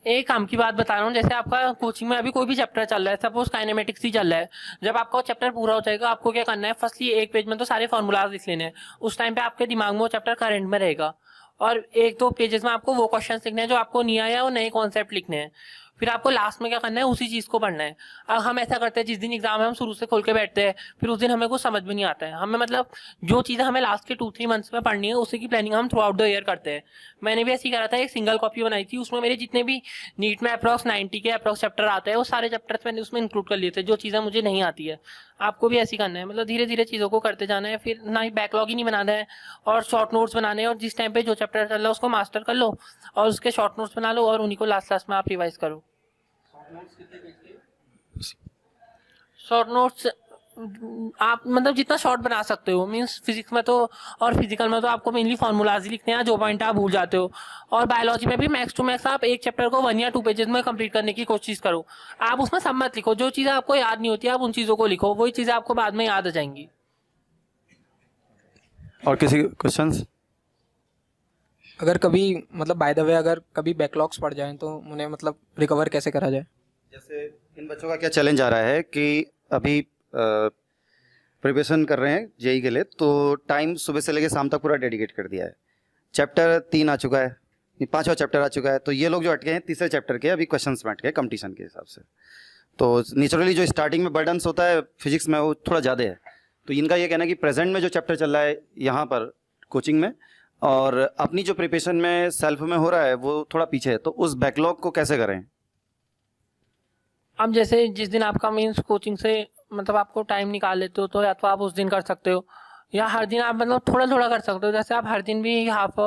एक काम की बात बता रहा हूँ, जैसे आपका कोचिंग में अभी कोई भी चैप्टर चल रहा है, सपोज काइनेमेटिक्स ही चल रहा है, जब आपका वो चैप्टर पूरा हो जाएगा आपको क्या करना है, फर्स्टली एक पेज में तो सारे फॉर्मूलाज लिख लेने हैं। उस टाइम पे आपके दिमाग में वो चैप्टर करंट में रहेगा और एक दो पेजेस में आपको वो क्वेश्चन लिखने हैं जो आपको नहीं आया और नए कॉन्सेप्ट लिखने हैं। फिर आपको लास्ट में क्या करना है, उसी चीज़ को पढ़ना है। अब हम ऐसा करते हैं, जिस दिन एग्जाम है हम शुरू से खोल के बैठते हैं, फिर उस दिन हमें कुछ समझ में नहीं आता है। हमें मतलब जो चीज़ें हमें लास्ट के 2-3 मंथ्स में पढ़नी है उसी की प्लानिंग हम थ्रू आउट द ईयर करते हैं। मैंने भी ऐसी करा था, एक सिंगल कॉपी बनाई थी, उसमें मेरे जितने भी नीट में अप्रॉक्स 90 के अप्रॉक्स चैप्टर आते हैं वो सारे चैप्टर्स मैंने उसमें इंक्लूड कर लिए थे, जो चीज़ें मुझे नहीं आती है। आपको भी ऐसी करना है, मतलब धीरे धीरे चीज़ों को करते जाना है, फिर ना ही बैकलॉग ही नहीं बनाना है और शॉर्ट नोट्स बनाने हैं और जिस टाइम पे जो चैप्टर चल रहा है उसको मास्टर कर लो और उसके शॉर्ट नोट्स बना लो और उन्हीं को लास्ट में आप रिवाइज करो। शॉर्ट नोट्स आप मतलब जितना शॉर्ट बना सकते हो, मींस फिजिक्स में तो और फिजिकल में तो आपको मेनली फॉर्मूलाज ही लिखने हैं, जो पॉइंट आप भूल जाते हो। और बायोलॉजी में भी मैक्स टू मैक्स आप एक चैप्टर को 1 या 2 पेजेस में कंप्लीट करने की कोशिश करो। आप उसमें सब मत लिखो, जो चीज़ें आपको याद नहीं होती आप उन चीज़ों को लिखो, वही चीज़ें आपको बाद में याद आ जाएंगी। और किसी क्वेश्चंस? अगर कभी मतलब बाय द वे अगर कभी बैकलॉग्स पड़ जाएं तो उन्हें मतलब रिकवर कैसे करा जाए? जैसे इन बच्चों का क्या चैलेंज आ रहा है कि अभी प्रिपरेशन कर रहे हैं जेई के लिए, तो टाइम सुबह से लेकर शाम तक पूरा डेडिकेट कर दिया है। चैप्टर 3 आ चुका है, 5वां चैप्टर आ चुका है, तो ये लोग जो अटके हैं तीसरे चैप्टर के, अभी क्वेश्चंस में अटके हैं कंपटीशन के हिसाब से। तो नेचुरली जो स्टार्टिंग में बर्डन्स होता है फिजिक्स में वो थोड़ा ज़्यादा है। तो इनका ये कहना है कि प्रेजेंट में जो चैप्टर चल रहा है यहाँ पर कोचिंग में और अपनी जो प्रिपरेशन में सेल्फ में हो रहा है वो थोड़ा पीछे है, तो उस बैकलॉग को कैसे करें? अब जैसे जिस दिन आपका मीन्स कोचिंग से मतलब आपको टाइम निकाल लेते हो तो या तो आप उस दिन कर सकते हो या हर दिन आप मतलब थोड़ा थोड़ा कर सकते हो। जैसे आप हर दिन भी हाफ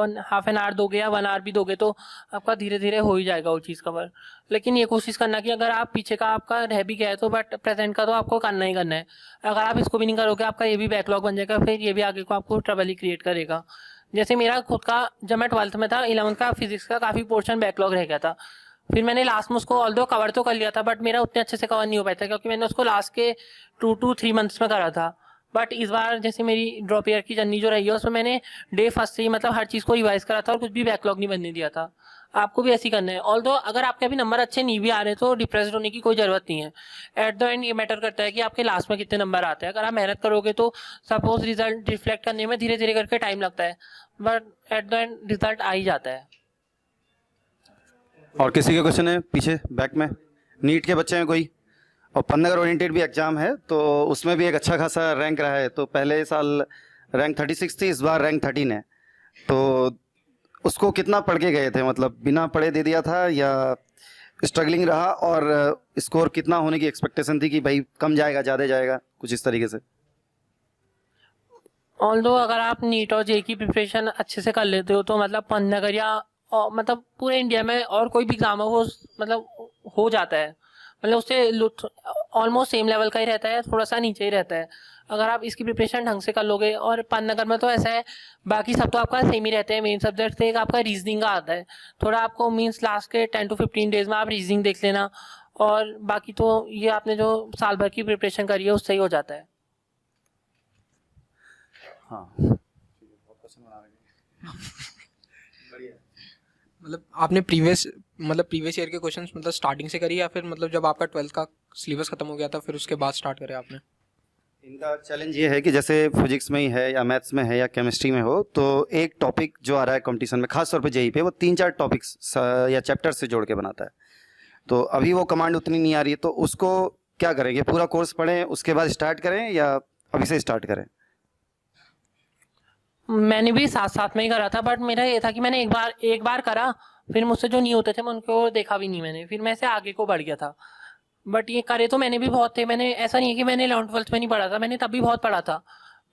एन आवर दोगे या 1 आवर भी दोगे तो आपका धीरे धीरे हो ही जाएगा वो चीज़ कवर। लेकिन ये कोशिश करना कि अगर आप पीछे का आपका रह भी गया है तो बट प्रेजेंट का तो आपको करना ही करना है। अगर आप इसको भी नहीं करोगे आपका ये भी बैकलॉग बन जाएगा, फिर ये भी आगे को आपको ट्रबल ही क्रिएट करेगा। जैसे मेरा खुद का जब मैं 12th में था 11th का फिजिक्स का काफ़ी पोर्शन बैकलॉग रह गया था। फिर मैंने लास्ट में उसको ऑल्दो कवर तो कर लिया था बट मेरा उतने अच्छे से कवर नहीं हो पाया था क्योंकि मैंने उसको लास्ट के 2 to 3 मंथ्स में करा था। बट इस बार जैसे मेरी ड्रॉप ईयर की जर्नी जो रही है उसमें मैंने डे फर्स्ट से ही मतलब हर चीज़ को रिवाइज करा था और कुछ भी बैकलॉग नहीं बनने दिया था। आपको भी ऐसी करना है। ऑल्दो अगर आपके अभी नंबर अच्छे नहीं भी आ रहे तो डिप्रेस्ड होने की कोई ज़रूरत नहीं है। एट द एंड ये मैटर करता है कि आपके लास्ट में कितने नंबर आते हैं। अगर आप मेहनत करोगे तो सपोज रिजल्ट रिफ्लेक्ट करने में धीरे धीरे करके टाइम लगता है but at the end result आ ही जाता है। और किसी के क्वेश्चन है पीछे बैक में? नीट के बच्चे हैं कोई? और पन्नगर ओरिएंटेड भी एग्जाम है तो उसमें भी एक अच्छा खासा रैंक रहा है। तो पहले साल रैंक 36 थी, इस बार रैंक 13 है। तो उसको कितना पढ़ के गए थे, मतलब बिना पढ़े दे दिया था या स्ट्रगलिंग रहा? और स्कोर कितना होने की एक्सपेक्टेशन थी कि भाई कम जाएगा ज़्यादा जाएगा, कुछ इस तरीके से? ऑल्दो अगर आप नीट और जे की प्रिपरेशन अच्छे से कर लेते हो तो मतलब पन्नगर या मतलब पूरे इंडिया में और कोई भी एग्जाम हो वो मतलब हो जाता है। मतलब उससे ऑलमोस्ट सेम लेवल का ही रहता है, थोड़ा सा नीचे ही रहता है। अगर आप इसकी प्रिपरेशन ढंग से कर लोगे। और पन्नगर में तो ऐसा है, बाकी सब तो आपका सेम ही रहते हैं। मेन सब्जेक्ट से एक आपका रीजनिंग का आता है, थोड़ा आपको मीन्स लास्ट के 10 to 15 डेज में आप रीजनिंग देख लेना और बाकी तो ये आपने जो साल भर की प्रिपरेशन करी है उससे ही हो जाता है। हाँ मतलब आपने प्रीवियस ईयर के क्वेश्चंस मतलब स्टार्टिंग से करी या फिर मतलब जब आपका 12th का सिलेबस खत्म हो गया था फिर उसके बाद स्टार्ट करे आपने? इनका चैलेंज ये है कि जैसे फिजिक्स में ही है या मैथ्स में है या केमिस्ट्री में हो, तो एक टॉपिक जो आ रहा है कंपटीशन में खास तौर पे जेई पे, वो 3-4 टॉपिक्स या चैप्टर से जोड़ के बनाता है। तो अभी वो कमांड उतनी नहीं आ रही है, तो उसको क्या करेंगे? पूरा कोर्स पढ़ें उसके बाद स्टार्ट करें या अभी से स्टार्ट करें? मैंने भी साथ साथ में ही करा था बट मेरा ये था कि मैंने एक बार करा, फिर मुझसे जो नहीं होते थे मैं उनको देखा भी नहीं मैंने, फिर मैं से आगे को बढ़ गया था। बट ये करे तो मैंने भी बहुत थे। मैंने ऐसा नहीं है कि मैंने 11th 12th में नहीं पढ़ा था, मैंने तब भी बहुत पढ़ा था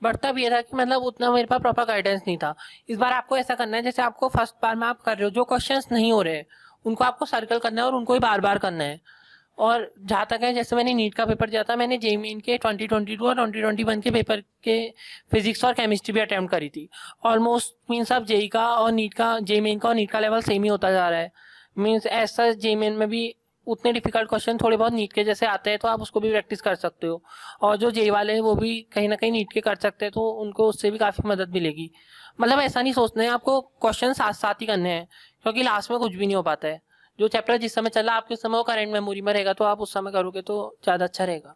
बट तब ये था कि मतलब उतना मेरे पास प्रॉपर गाइडेंस नहीं था। इस बार आपको ऐसा करना है, जैसे आपको फर्स्ट बार में आप कर रहे हो, जो क्वेश्चंस नहीं हो रहे उनको आपको सर्कल करना है और उनको ही बार बार करना है। और जहाँ तक है, जैसे मैंने नीट का पेपर दिया था, मैंने जेईई के 2022 और 2021 के पेपर के फिजिक्स और केमिस्ट्री भी अटेम्प्ट करी थी। ऑलमोस्ट मीन्स अब जेई का और नीट का, जेईई का और नीट का लेवल सेम ही होता जा रहा है। मीन्स ऐसा जेईई में भी उतने डिफिकल्ट क्वेश्चन थोड़े बहुत नीट के जैसे आते हैं, तो आप उसको भी प्रैक्टिस कर सकते हो। और जो जेई वाले हैं वो भी कहीं ना कहीं नीट के कर सकते हैं, तो उनको उससे भी काफ़ी मदद मिलेगी। मतलब ऐसा नहीं सोचना है आपको, क्वेश्चन साथ साथ ही करने हैं, क्योंकि लास्ट में कुछ भी नहीं हो पाता है। जो चैप्टर जिस समय चला आपके समय वो करेंट मेमोरी में रहेगा, तो आप उस समय करोगे तो ज़्यादा अच्छा रहेगा।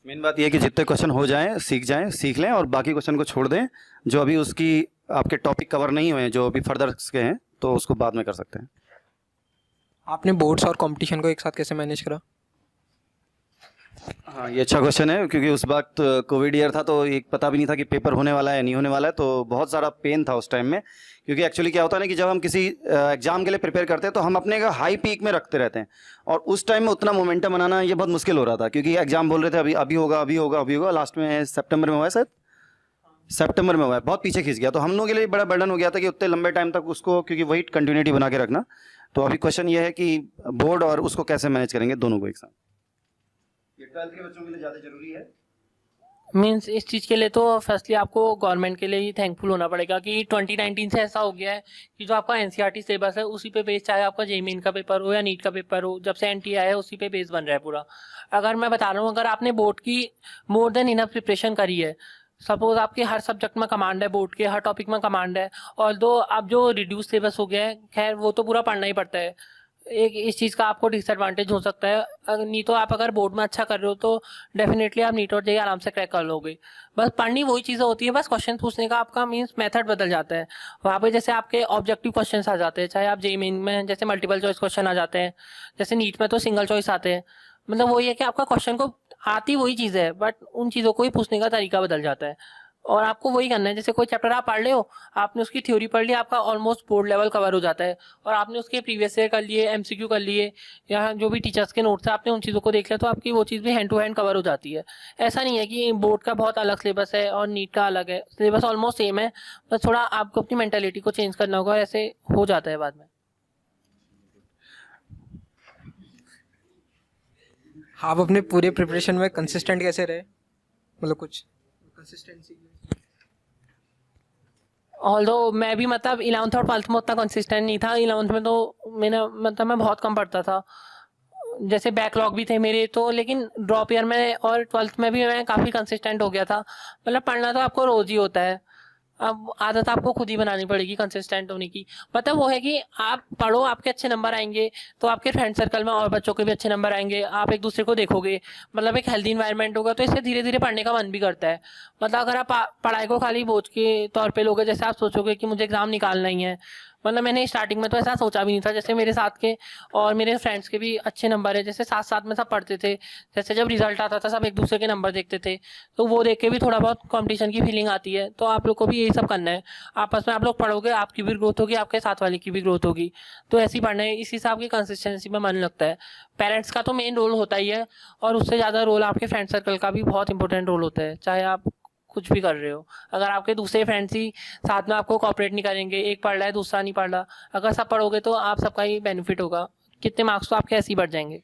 मेन बात यह है कि जितने क्वेश्चन हो जाएं सीख लें, और बाकी क्वेश्चन को छोड़ दें जो अभी उसकी आपके टॉपिक कवर नहीं हुए हैं, जो अभी फर्दर के हैं, तो उसको बाद में कर सकते हैं। आपने बोर्ड्स और कंपटीशन को एक साथ कैसे मैनेज करा? हाँ, ये अच्छा क्वेश्चन है, क्योंकि उस वक्त कोविड ईयर था, तो एक पता भी नहीं था कि पेपर होने वाला है या नहीं होने वाला है, तो बहुत सारा पेन था उस टाइम में। क्योंकि एक्चुअली क्या होता है ना कि जब हम किसी एग्जाम के लिए प्रिपेयर करते हैं तो हम अपने हाई पीक में रखते रहते हैं, और उस टाइम में उतना मोमेंटम बनाना ये बहुत मुश्किल हो रहा था, क्योंकि एग्जाम बोल रहे थे अभी अभी होगा, अभी होगा, अभी होगा। लास्ट में सितंबर में हुआ है, शायद सितंबर में हुआ है, बहुत पीछे खींच गया। तो हम लोगों के लिए बड़ा बर्डन हो गया था कि उतने लंबे टाइम तक उसको, क्योंकि वही कंटिन्यूटी बना के रखना। तो अभी क्वेश्चन ये है कि बोर्ड और उसको कैसे मैनेज करेंगे दोनों को एक साथ। ये 12th के बच्चों के लिए ज़्यादा जरूरी है। मीन्स इस चीज़ के लिए तो फर्स्टली आपको गवर्नमेंट के लिए ही थैंकफुल होना पड़ेगा कि 2019 से ऐसा हो गया है कि जो आपका एनसीईआरटी सिलेबस है उसी पे बेस, चाहे आपका जेईई का पेपर हो या नीट का पेपर हो, जब से एनटीए आया है उसी पे बेस बन रहा है पूरा। अगर मैं बता रहा हूँ, अगर आपने बोर्ड की मोर देन इनफ प्रिपरेशन करी है, सपोज आपके हर सब्जेक्ट में कमांड है, बोर्ड के हर टॉपिक में कमांड है, और दो अब जो रिड्यूस सिलेबस हो गया है, खैर वो तो पूरा पढ़ना ही पड़ता है। एक इस चीज़ का आपको डिसएडवांटेज हो सकता है, नहीं तो आप अगर बोर्ड में अच्छा कर रहे हो तो डेफिनेटली आप नीट और जेईई आराम से क्रैक कर लोगे। बस पढ़नी वही चीज़ें होती है, बस क्वेश्चन पूछने का आपका मीन्स मेथड बदल जाता है। वहाँ पे जैसे आपके ऑब्जेक्टिव क्वेश्चंस आ जाते हैं, चाहे आप जेईई मेन में जैसे मल्टीपल चॉइस क्वेश्चन आ जाते हैं, जैसे नीट में तो सिंगल चॉइस आते हैं। मतलब वही है कि आपका क्वेश्चन को आती वही चीज़ है, बट उन चीज़ों को ही पूछने का तरीका बदल जाता है। और आपको वही करना है, जैसे कोई चैप्टर आप पढ़ रहे हो, आपने उसकी थ्योरी पढ़ ली, आपका ऑलमोस्ट बोर्ड लेवल कवर हो जाता है, और आपने उसके प्रीवियस ईयर कर लिए, एमसीक्यू कर लिए, या जो भी टीचर्स के नोट्स है आपने उन चीज़ों को देख लिया, तो आपकी वो चीज़ भी हैंड टू हैंड कवर हो जाती है। ऐसा नहीं है कि बोर्ड का बहुत अलग सिलेबस है और नीट का अलग है, सिलेबस ऑलमोस्ट सेम है, बस थोड़ा आपको अपनी मेंटालिटी को चेंज करना होगा, ऐसे हो जाता है बाद में। आप अपने पूरे प्रिपरेशन में कंसिस्टेंट कैसे रहे? मतलब कुछ कंसिस्टेंसी? ऑल्दो मैं भी मतलब 11th और 12th में उतना कंसिस्टेंट नहीं था। 11th में तो मैंने मतलब मैं बहुत कम पढ़ता था, जैसे बैकलॉग भी थे मेरे तो, लेकिन ड्रॉप ईयर में और 12th में भी मैं काफ़ी कंसिस्टेंट हो गया था। मतलब पढ़ना तो आपको रोज़ ही होता है, अब आदत आपको खुद ही बनानी पड़ेगी कंसिस्टेंट होने की। मतलब वो है कि आप पढ़ो, आपके अच्छे नंबर आएंगे तो आपके फ्रेंड सर्कल में और बच्चों के भी अच्छे नंबर आएंगे, आप एक दूसरे को देखोगे, मतलब एक हेल्दी इन्वायरमेंट होगा, तो इससे धीरे धीरे पढ़ने का मन भी करता है। मतलब अगर आप पढ़ाई को खाली बोझ के तौर पे लोगे, जैसे आप सोचोगे कि मुझे एग्ज़ाम निकालना ही है, मतलब मैंने स्टार्टिंग में तो ऐसा सोचा भी नहीं था। जैसे मेरे साथ के और मेरे फ्रेंड्स के भी अच्छे नंबर है, जैसे साथ साथ में सब पढ़ते थे, जैसे जब रिजल्ट आता था सब एक दूसरे के नंबर देखते थे, तो वो देख के भी थोड़ा बहुत कंपटीशन की फीलिंग आती है। तो आप लोग को भी यही सब करना है, आपस में आप लोग पढ़ोगे, आपकी भी ग्रोथ होगी, आपके साथ वाले की भी ग्रोथ होगी, तो ऐसे ही पढ़ना है। इसी से आपकी कंसिस्टेंसी में मन लगता है। पेरेंट्स का तो मेन रोल होता ही है, और उससे ज़्यादा रोल आपके फ्रेंड सर्कल का भी बहुत इंपॉर्टेंट रोल होता है, चाहे आप कुछ भी कर रहे हो। अगर आपके दूसरे फ्रेंड्स ही साथ में आपको कोऑपरेट नहीं करेंगे, एक पढ़ रहा है दूसरा नहीं पढ़ रहा, अगर सब पढ़ोगे तो आप सबका ही बेनिफिट होगा, कितने मार्क्स तो आपके ऐसे ही बढ़ जाएंगे।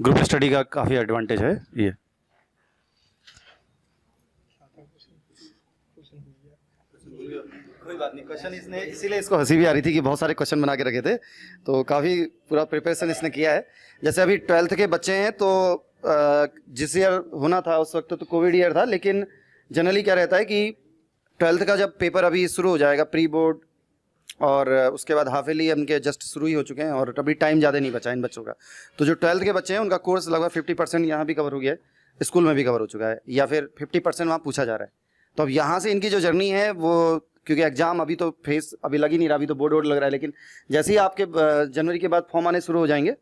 ग्रुप स्टडी का काफ़ी एडवांटेज है ये। कोई बात नहीं, क्वेश्चन इसने इसीलिए इसको हंसी भी आ रही थी कि बहुत सारे क्वेश्चन बना के रखे थे, तो काफ़ी पूरा प्रिपरेशन इसने किया है। जैसे अभी 12th के बच्चे हैं, तो जिस ईयर होना था उस वक्त तो कोविड ईयर था, लेकिन जनरली क्या रहता है कि 12th का जब पेपर अभी शुरू हो जाएगा, प्री बोर्ड और उसके बाद हाफ ईयरली उनके जस्ट शुरू ही हो चुके हैं, और अभी टाइम ज़्यादा नहीं बचा इन बच्चों का। तो जो 12th के बच्चे हैं उनका कोर्स लगभग 50% यहाँ भी कवर हो गया है, स्कूल में भी कवर हो चुका है, या फिर 50% वहाँ पूछा जा रहा है। तो अब यहाँ से इनकी जो जर्नी है वो, क्योंकि एग्जाम अभी तो फेस अभी लग ही नहीं रहा, अभी तो बोर्ड वोर्ड लग रहा है, लेकिन जैसे ही आपके जनवरी के बाद फॉर्म आने शुरू हो जाएंगे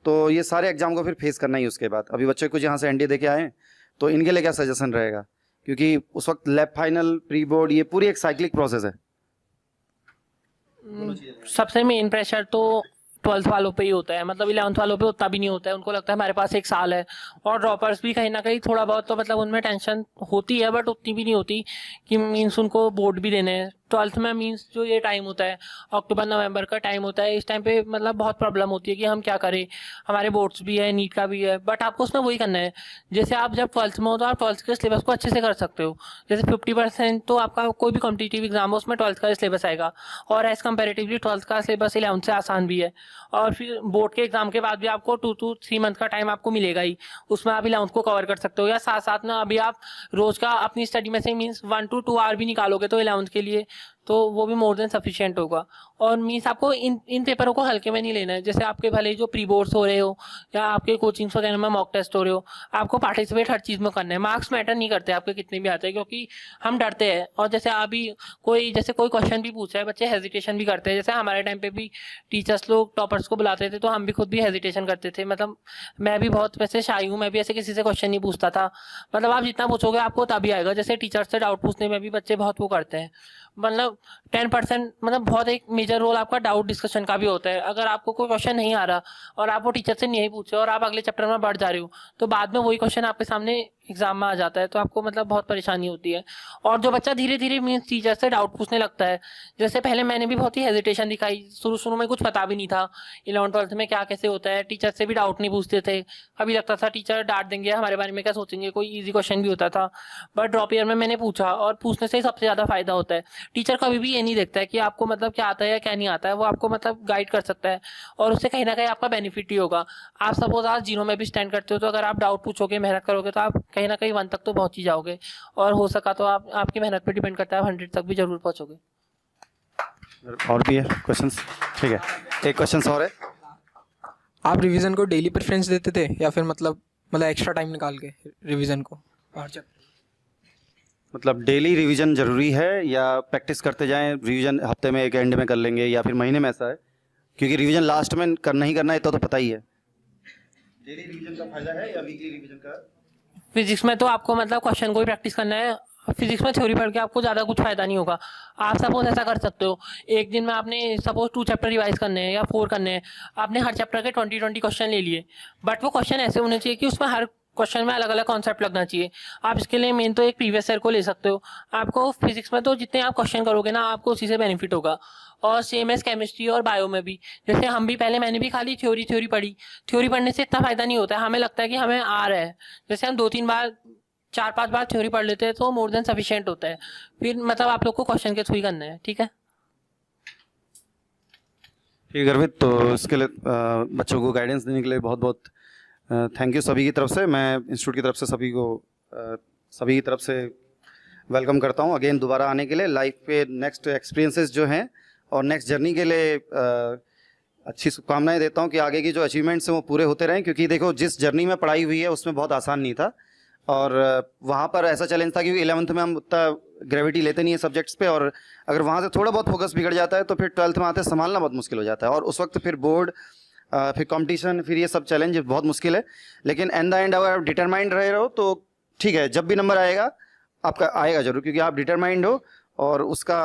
तो ये सारे एग्जाम को फिर फेस करना ही। उसके बाद अभी बच्चे कुछ यहाँ से एनडीए दे के आए हैं, तो इनके लिए क्या सजेशन रहेगा, क्योंकि उस वक्त लैब फाइनल, प्री बोर्ड, ये पूरी एक साइक्लिक प्रोसेस है। सबसे मेन प्रेशर तो 12th वालों पे ही होता है, मतलब 11th वालों पे उतना भी नहीं होता है, उनको लगता है हमारे पास 1 साल है। और ड्रॉपर्स भी कहीं ना कहीं थोड़ा बहुत तो मतलब उनमें टेंशन होती है, बट उतनी भी नहीं होती कि मीन्स उनको बोर्ड भी देने हैं। 12th में मीन्स जो ये टाइम होता है, अक्टूबर नवंबर का टाइम होता है, इस टाइम पे मतलब बहुत प्रॉब्लम होती है कि हम क्या करें, हमारे बोर्ड्स भी है, नीट का भी है, बट आपको उसमें वही करना है। जैसे आप जब 12th में हो तो आप 12th के सिलेबस को अच्छे से कर सकते हो। जैसे 50% तो आपका कोई भी कॉम्पिटिटिव एग्जाम हो उसमें 12th का सिलेबस आएगा, और एज कंपेरेटिवली 12th का सिलेबस 11th से आसान भी है। और फिर बोर्ड के एग्जाम के बाद भी आपको 2 to 3 मंथ का टाइम आपको मिलेगा ही, उसमें आप 11th को कवर कर सकते हो। या साथ साथ ना अभी आप रोज का अपनी स्टडी में से मीन्स 1 to 2 आवर भी निकालोगे तो 11th के लिए, तो वो भी मोर देन सफिशिएंट होगा। और मीन्स आपको इन पेपरों को हल्के में नहीं लेना है। जैसे आपके भले जो प्री बोर्ड्स हो रहे हो या आपके कोचिंग्स वगैरह में मॉक टेस्ट हो रहे हो, आपको पार्टिसिपेट हर चीज़ में करना है। मार्क्स मैटर नहीं करते आपके कितने भी आते हैं, क्योंकि हम डरते हैं। और जैसे अभी कोई क्वेश्चन भी पूछा है, बच्चे हेजिटेशन भी करते हैं। जैसे हमारे टाइम पे भी टीचर्स लोग टॉपर्स को बुलाते थे तो हम भी खुद भी हेजिटेशन करते थे। मतलब मैं भी बहुत वैसे शाई हूँ, मैं भी ऐसे किसी से क्वेश्चन नहीं पूछता था। मतलब आप जितना पूछोगे आपको तभी आएगा। जैसे टीचर से डाउट पूछने में भी बच्चे बहुत वो करते हैं। मतलब 10% मतलब बहुत एक मेजर रोल आपका डाउट डिस्कशन का भी होता है। अगर आपको कोई क्वेश्चन नहीं आ रहा और आप वो टीचर से नहीं पूछे और आप अगले चैप्टर में बढ़ जा रहे हो, तो बाद में वही क्वेश्चन आपके सामने एग्जाम में आ जाता है, तो आपको मतलब बहुत परेशानी होती है। और जो बच्चा धीरे धीरे मीन्स टीचर से डाउट पूछने लगता है, जैसे पहले मैंने भी बहुत ही हेजिटेशन दिखाई, शुरू में कुछ पता भी नहीं था 11th-12th में क्या कैसे होता है, टीचर से भी डाउट नहीं पूछते थे। कभी लगता था टीचर डांट देंगे, हमारे बारे में क्या सोचेंगे, कोई ईजी क्वेश्चन भी होता था। बट ड्रॉप ईयर में मैंने पूछा, और पूछने से ही सबसे ज़्यादा फायदा होता है। टीचर कभी भी ये नहीं देखता है कि आपको मतलब क्या आता है या क्या नहीं आता है, वो आपको मतलब गाइड कर सकता है, और उससे कहीं ना कहीं आपका बेनिफिट ही होगा। आप सपोज आज 0 में भी स्टैंड करते हो, तो अगर आप डाउट पूछोगे, मेहनत करोगे, तो आप कहीं ना कहीं 1 तक तो पहुंच ही जाओगे। और हो सका तो आप आपकी मेहनत पे डिपेंड करता है, 100 तक भी जरूर पहुंचोगे। और भी है क्वेश्चंस? ठीक है, एक क्वेश्चन और है। आप रिवीजन को डेली प्रेफरेंस देते थे या फिर मतलब एक्स्ट्रा टाइम निकाल के रिवीजन को हर चैप्टर? मतलब डेली रिवीजन जरूरी है या प्रैक्टिस करते जाएं, रिवीजन हफ्ते में एक एंड में कर लेंगे या फिर महीने में? ऐसा है क्योंकि रिवीजन लास्ट में करना ही करना है, तो पता ही है। डेली रिवीजन का फायदा है या वीकली रिवीजन का? फिजिक्स में तो आपको मतलब क्वेश्चन को ही प्रैक्टिस करना है। फिजिक्स में थ्योरी पढ़ के आपको ज़्यादा कुछ फायदा नहीं होगा। आप सपोज ऐसा कर सकते हो, एक दिन में आपने सपोज 2 चैप्टर रिवाइज करने हैं या 4 करने हैं, आपने हर चैप्टर के 20 क्वेश्चन ले लिए, बट वो क्वेश्चन ऐसे होने चाहिए कि उसमें हर क्वेश्चन में अलग अलग कॉन्सेप्ट लगना चाहिए। आप इसके लिए मेन तो एक प्रीवियस ईयर को ले सकते हो। आपको फिजिक्स में तो जितने आप क्वेश्चन करोगे ना, आपको उसी से बेनिफिट होगा। और सेम एज केमिस्ट्री और बायो में भी, जैसे हम भी पहले मैंने भी खाली थ्योरी पढ़ी। थ्योरी पढ़ने से इतना फायदा नहीं होता है, हमें लगता है कि हमें आ रहा है। जैसे हम 2-3 बार 4-5 बार थ्योरी पढ़ लेते हैं तो मोर देन सफिशिएंट होता है। फिर मतलब आप लोग को क्वेश्चन के थ्रू ही करना है। ठीक है, ठीक है गर्वित, तो इसके लिए बच्चों को गाइडेंस देने के लिए बहुत बहुत थैंक यू सभी की तरफ से। मैं इंस्टीट्यूट की तरफ से सभी की तरफ से वेलकम करता हूँ अगेन दोबारा आने के लिए। लाइफ पे नेक्स्ट एक्सपीरियंसेस जो हैं और नेक्स्ट जर्नी के लिए अच्छी शुभकामनाएं देता हूँ कि आगे की जो अचीवमेंट्स हैं वो पूरे होते रहें। क्योंकि देखो, जिस जर्नी में पढ़ाई हुई है उसमें बहुत आसान नहीं था, और वहाँ पर ऐसा चैलेंज था क्योंकि 11th में हम उतना ग्रेविटी लेते नहीं है सब्जेक्ट्स पे, और अगर वहाँ से थोड़ा बहुत फोकस बिगड़ जाता है तो फिर 12th में आते संभालना बहुत मुश्किल हो जाता है। और उस वक्त फिर बोर्ड, फिर कंपटीशन, फिर ये सब चैलेंज बहुत मुश्किल है। लेकिन एट द एंड अगर आप डिटरमाइंड रहे हो तो ठीक है, जब भी नंबर आएगा आपका आएगा जरूर, क्योंकि आप डिटरमाइंड हो और उसका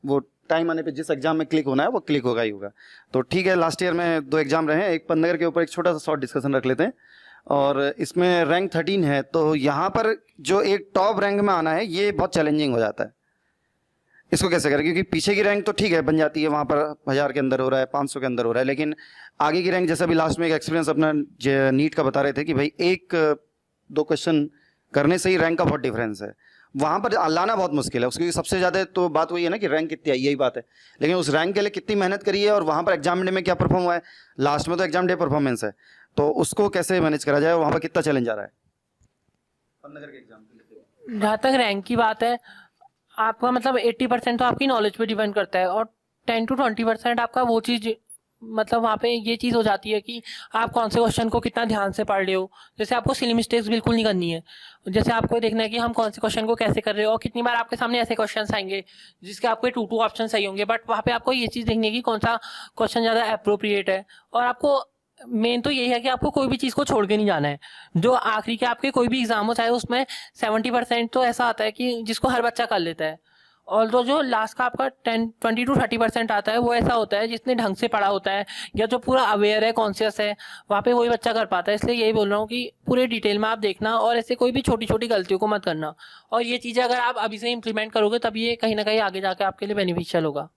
वो टाइम आने पे जिस एग्जाम में क्लिक होना है वो क्लिक होगा ही होगा। तो ठीक है, लास्ट ईयर में 2 एग्जाम रहे हैं, एक पंतनगर के ऊपर एक छोटा सा शॉर्ट डिस्कशन रख लेते हैं। और इसमें रैंक 13 है, तो यहाँ पर जो एक टॉप रैंक में आना है ये बहुत चैलेंजिंग हो जाता है। इसको कैसे करें? क्योंकि पीछे की रैंक तो ठीक है बन जाती है, वहाँ पर 1000 के अंदर हो रहा है, 500 के अंदर हो रहा है, लेकिन आगे की रैंक, जैसे अभी लास्ट में एक एक्सपीरियंस अपना नीट का बता रहे थे कि भाई 1-2 क्वेश्चन करने से ही रैंक का बहुत डिफरेंस है। वहाँ पर लाना बहुत मुश्किल है उसकी। सबसे ज़्यादा तो बात वही है ना कि रैंक कितनी आई, यही बात है। लेकिन उस रैंक के लिए कितनी मेहनत करी है और वहाँ पर एग्जाम डे में क्या परफॉर्म हुआ है, लास्ट में तो एग्जाम डे परफॉर्मेंस है, तो उसको कैसे मैनेज करा जाए, वहाँ पर कितना चैलेंज आ रहा है? पंतनगर के एग्जाम के लिए जहाँ तक रैंक की बात है, आपका मतलब 80% तो आपकी नॉलेज पे डिपेंड करता है, और 10 to 20% आपका वो चीज़, मतलब वहाँ पे ये चीज़ हो जाती है कि आप कौन से क्वेश्चन को कितना ध्यान से पढ़ रहे हो। जैसे आपको सिली मिस्टेक्स बिल्कुल नहीं करनी है। जैसे आपको देखना है कि हम कौन से क्वेश्चन को कैसे कर रहे हो, और कितनी बार आपके सामने ऐसे क्वेश्चंस आएंगे जिसके आपके 2 ऑप्शन सही होंगे, बट वहाँ पे आपको ये चीज़ देखनी है कि कौन सा क्वेश्चन ज़्यादा अप्रोप्रिएट है। और आपको मेन तो यही है कि आपको कोई भी चीज़ को छोड़ के नहीं जाना है। जो आखिरी के आपके कोई भी एग्जाम हो, चाहे उसमें 70% तो ऐसा आता है कि जिसको हर बच्चा कर लेता है, और जो लास्ट का आपका 20 to 30% आता है वो ऐसा होता है जिसने ढंग से पढ़ा होता है या जो पूरा अवेयर है, कॉन्शियस है, वहाँ पे वही बच्चा कर पाता है। इसलिए यही बोल रहा हूँ कि पूरे डिटेल में आप देखना और ऐसे कोई भी छोटी छोटी गलतियों को मत करना। और ये चीज़ें अगर आप अभी से इम्प्लीमेंट करोगे तब ये कहीं ना कहीं आगे जाके आपके लिए बेनिफिशियल होगा।